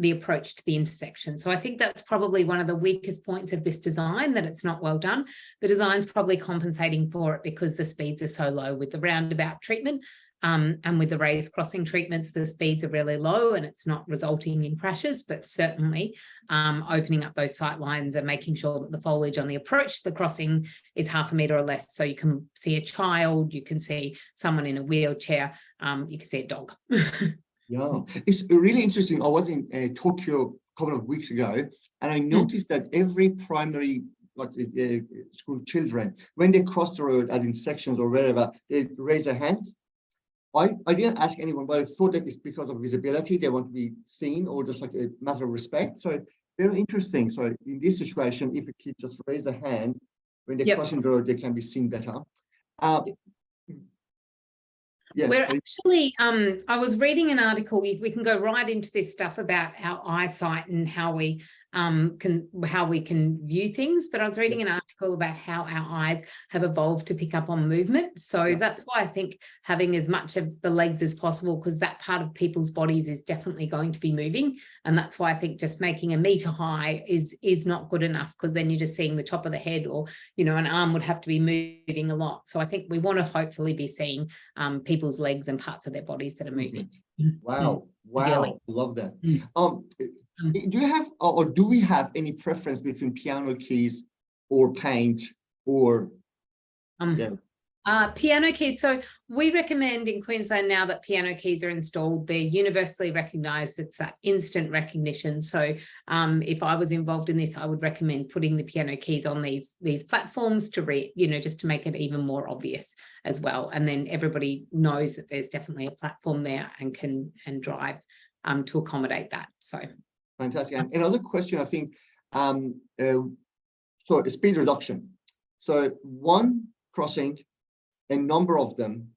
the approach to the intersection. So I think that's probably one of the weakest points of this design, that it's not well done. The design's probably compensating for it because the speeds are so low with the roundabout treatment. And with the raised crossing treatments, the speeds are really low and it's not resulting in crashes, but certainly opening up those sight lines and making sure that the foliage on the approach to the crossing is half a metre or less. So you can see a child, you can see someone in a wheelchair, you can see a dog. Yeah, it's really interesting. I was in Tokyo a couple of weeks ago, and I noticed that every primary school children, when they cross the road at intersections or wherever, they raise their hands. I didn't ask anyone, but I thought that it's because of visibility. They want to be seen, or just like a matter of respect. So very interesting. So in this situation, if a kid just raise a hand when they're crossing the road, they can be seen better. Yeah, we're actually, I was reading an article, we can go right into this stuff about our eyesight and how we how we can view things. But I was reading an article about how our eyes have evolved to pick up on movement. So that's why I think having as much of the legs as possible, because that part of people's bodies is definitely going to be moving. And that's why I think just making a meter high is not good enough, because then you're just seeing the top of the head, or, you know, an arm would have to be moving a lot. So I think we want to hopefully be seeing people's legs and parts of their bodies that are moving. Wow. Ideally. Love that. Do you have, or do we have any preference between piano keys or paint or piano keys? So we recommend in Queensland now that piano keys are installed, they're universally recognised. It's that instant recognition. So if I was involved in this, I would recommend putting the piano keys on these platforms to just to make it even more obvious as well. And then everybody knows that there's definitely a platform there and can drive to accommodate that. So fantastic. And another question, I think, so speed reduction. So one crossing, a number of them,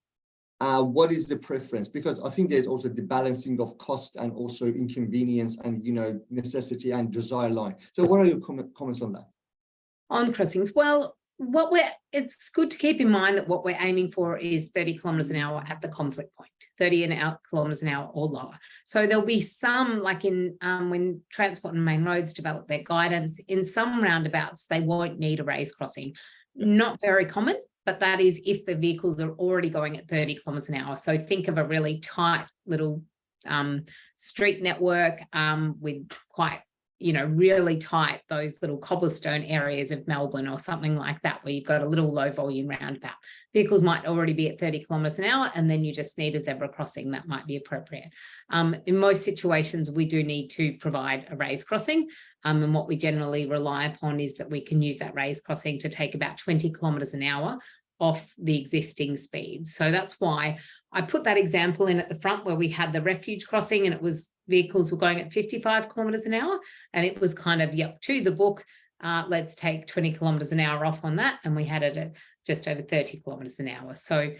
what is the preference? Because I think there's also the balancing of cost and also inconvenience and, you know, necessity and desire line. So what are your comments on that? On crossings, well, it's good to keep in mind that what we're aiming for is 30 kilometres an hour at the conflict point, 30 kilometres an hour or lower. So there'll be some, like in when Transport and Main Roads develop their guidance, in some roundabouts, they won't need a raised crossing. Not very common, but that is if the vehicles are already going at 30 kilometres an hour. So think of a really tight little street network with quite, you know, really tight, those little cobblestone areas of Melbourne or something like that, where you've got a little low volume roundabout. Vehicles might already be at 30 kilometres an hour, and then you just need a zebra crossing. That might be appropriate. In most situations, we do need to provide a raised crossing. And what we generally rely upon is that we can use that raised crossing to take about 20 kilometres an hour off the existing speed. So that's why I put that example in at the front where we had the refuge crossing, and it was vehicles were going at 55 kilometres an hour, and it was kind of, yep, to the book, let's take 20 kilometres an hour off on that, and we had it at just over 30 kilometres an hour. So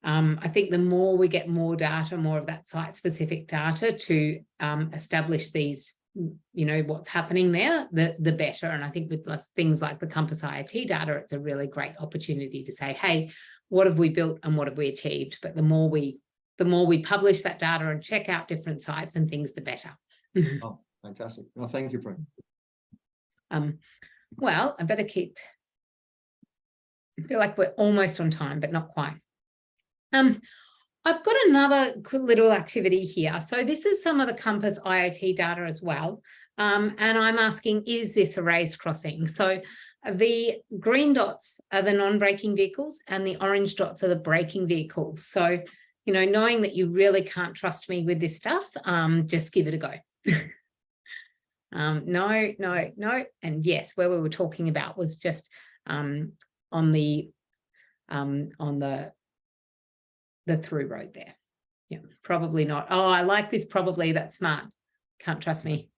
I think the more we get more data, more of that site-specific data to establish these, you know, what's happening there, the better. And I think with things like the Compass IoT data, it's a really great opportunity to say, hey, what have we built and what have we achieved? But the more we publish that data and check out different sites and things, the better. Oh, fantastic. Well, thank you, Fran. Well, I better I feel like we're almost on time, but not quite. I've got another little activity here. So this is some of the Compass IoT data as well. And I'm asking, is this a raised crossing? So the green dots are the non-braking vehicles and the orange dots are the braking vehicles. So, you know, knowing that you really can't trust me with this stuff, just give it a go. No. And yes, where we were talking about was just on the through road there. Yeah, probably not. Oh, I like this probably, that's smart. Can't trust me.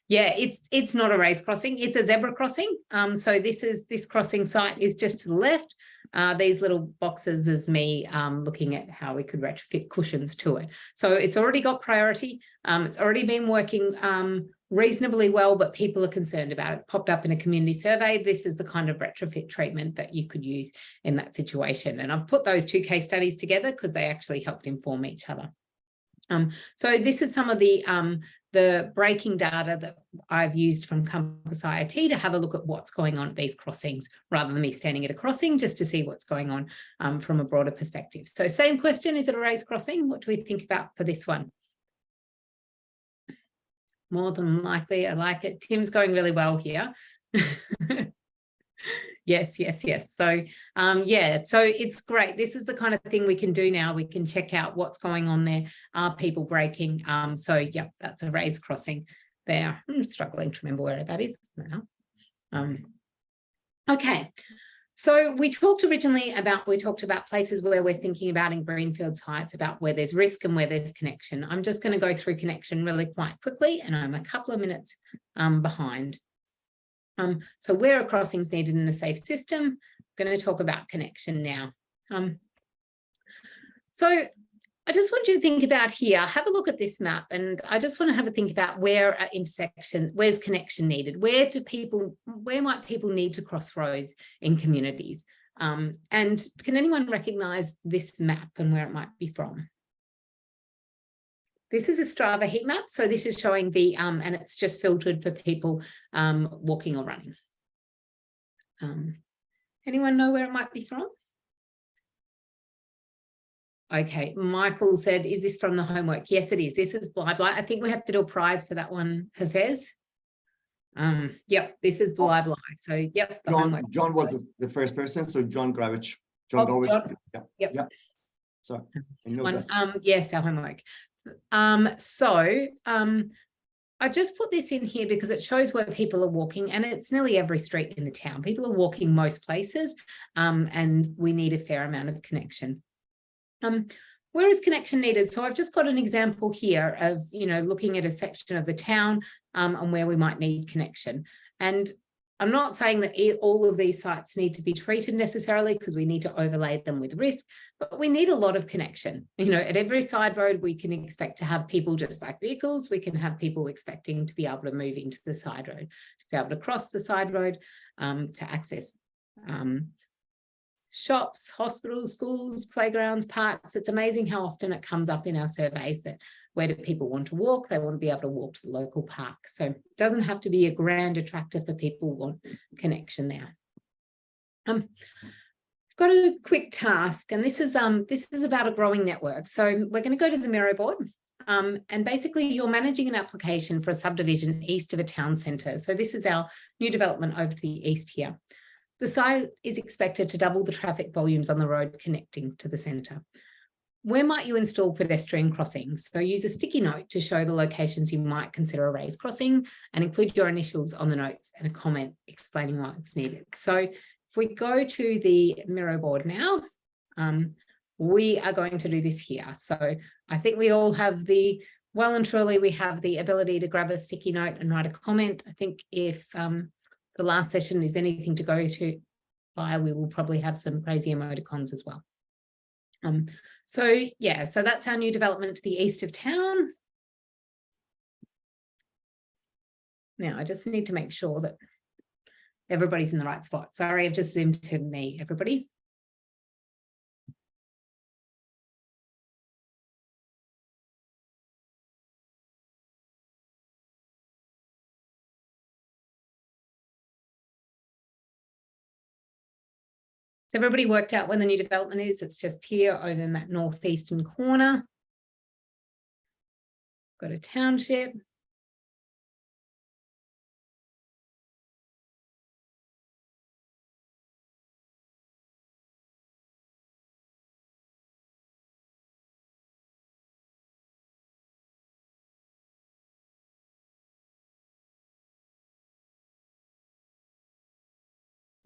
Yeah, it's not a raised crossing, it's a zebra crossing. So this crossing site is just to the left. These little boxes is me looking at how we could retrofit cushions to it. So it's already got priority. It's already been working reasonably well, but people are concerned about it. Popped up in a community survey. This is the kind of retrofit treatment that you could use in that situation. And I've put those two case studies together because they actually helped inform each other. So this is some of the braking data that I've used from Compass IoT to have a look at what's going on at these crossings, rather than me standing at a crossing, just to see what's going on from a broader perspective. So same question, is it a raised crossing? What do we think about for this one? More than likely, I like it. Tim's going really well here. Yes. So yeah, so it's great. This is the kind of thing we can do now. We can check out what's going on there. Are people braking? So yeah, that's a raised crossing there. I'm struggling to remember where that is now. Okay. So we talked about places where we're thinking about in greenfield sites, about where there's risk and where there's connection. I'm just going to go through connection really quite quickly, and I'm a couple of minutes behind. So where are crossings needed in a safe system? I'm going to talk about connection now. So I just want you to think about here, have a look at this map, and I just want to have a think about where are intersection, where's connection needed? Where might people need to cross roads in communities? And can anyone recognize this map and where it might be from? This is a Strava heat map. So this is showing the, and it's just filtered for people walking or running. Anyone know where it might be from? Okay, Michael said, is this from the homework? Yes, it is. This is Blythe Light. I think we have to do a prize for that one, Hafez. Yep, this is Blythe Light. So, yep. John was the first person. So John Gravich. John Gravich. Yep. Yeah. So, yes, our homework. I just put this in here because it shows where people are walking, and it's nearly every street in the town. People are walking most places, and we need a fair amount of connection. Where is connection needed? So I've just got an example here of, looking at a section of the town and where we might need connection. And I'm not saying that all of these sites need to be treated necessarily, because we need to overlay them with risk, but we need a lot of connection. At every side road, we can expect to have people just like vehicles. We can have people expecting to be able to move into the side road, to be able to cross the side road, to access shops, hospitals, schools, playgrounds, parks. It's amazing how often it comes up in our surveys that where do people want to walk? They want to be able to walk to the local park. So it doesn't have to be a grand attractor for people who want connection there. I've got a quick task, and this is about a growing network. So we're going to go to the Miro board. And basically you're managing an application for a subdivision east of a town centre. So this is our new development over to the east here. The site is expected to double the traffic volumes on the road connecting to the centre. Where might you install pedestrian crossings? So use a sticky note to show the locations you might consider a raised crossing, and include your initials on the notes and a comment explaining why it's needed. So if we go to the Miro board now, we are going to do this here. So I think we all have well and truly, we have the ability to grab a sticky note and write a comment. I think if the last session is anything to go to by, we will probably have some crazy emoticons as well. So that's our new development to the east of town. Now I just need to make sure that everybody's in the right spot. Sorry, I've just zoomed to me, everybody. So everybody worked out where the new development is. It's just here over in that northeastern corner. Got a township.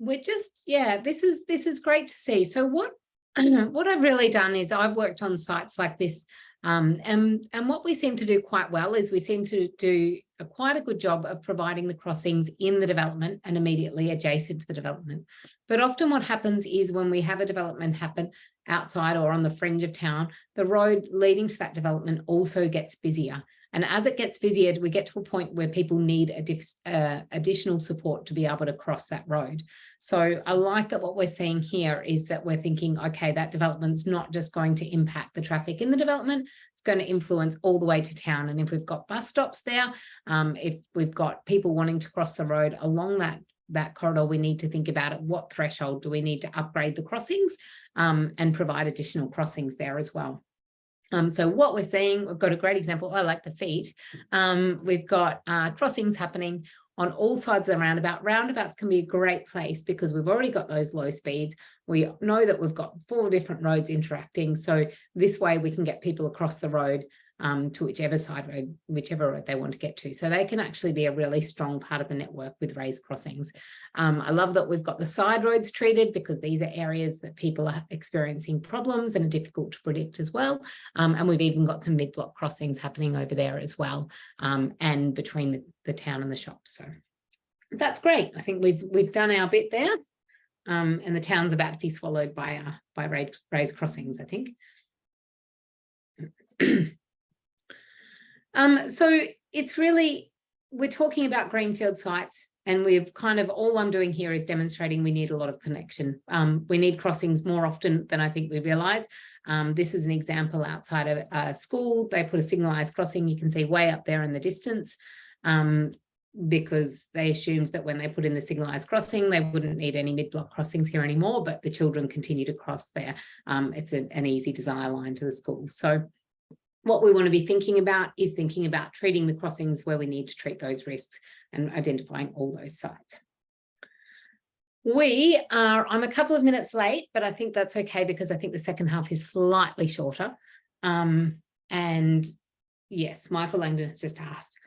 This is great to see. So what I've really done is I've worked on sites like this, and what we seem to do quite well is we seem to do quite a good job of providing the crossings in the development and immediately adjacent to the development. But often what happens is when we have a development happen outside or on the fringe of town, the road leading to that development also gets busier. And as it gets busier, we get to a point where people need additional support to be able to cross that road. So I like that what we're seeing here is that we're thinking, okay, that development's not just going to impact the traffic in the development, it's going to influence all the way to town. And if we've got bus stops there, if we've got people wanting to cross the road along that corridor, we need to think about it. What threshold do we need to upgrade the crossings and provide additional crossings there as well? So what we're seeing, we've got a great example. I like the feet. We've got crossings happening on all sides of the roundabout. Roundabouts can be a great place because we've already got those low speeds. We know that we've got 4 different roads interacting. So this way we can get people across the road to whichever road they want to get to. So they can actually be a really strong part of the network with raised crossings. I love that we've got the side roads treated because these are areas that people are experiencing problems and are difficult to predict as well. And we've even got some mid-block crossings happening over there as well, and between the town and the shops. So that's great. I think we've done our bit there, and the town's about to be swallowed by raised crossings, I think. So it's really, we're talking about greenfield sites, and we've kind of, all I'm doing here is demonstrating we need a lot of connection. We need crossings more often than I think we realize. This is an example outside of a school. They put a signalized crossing, you can see way up there in the distance, because they assumed that when they put in the signalized crossing, they wouldn't need any mid-block crossings here anymore, but the children continue to cross there. It's an easy desire line to the school. So what we want to be thinking about is thinking about treating the crossings where we need to treat those risks and identifying all those sites. I'm a couple of minutes late, but I think that's okay because I think the second half is slightly shorter. And yes, Michael Langdon has just asked,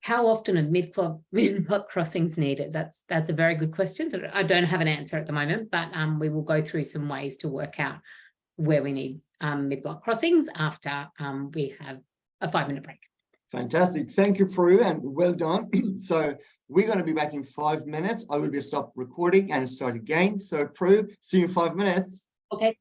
how often are mid-block crossings needed? That's a very good question. So I don't have an answer at the moment, but we will go through some ways to work out where we need mid-block crossings after we have a 5-minute break. Fantastic. Thank you, Prue, and well done. So we're going to be back in 5 minutes. I will be stop recording and start again. So Prue, see you in 5 minutes. Okay.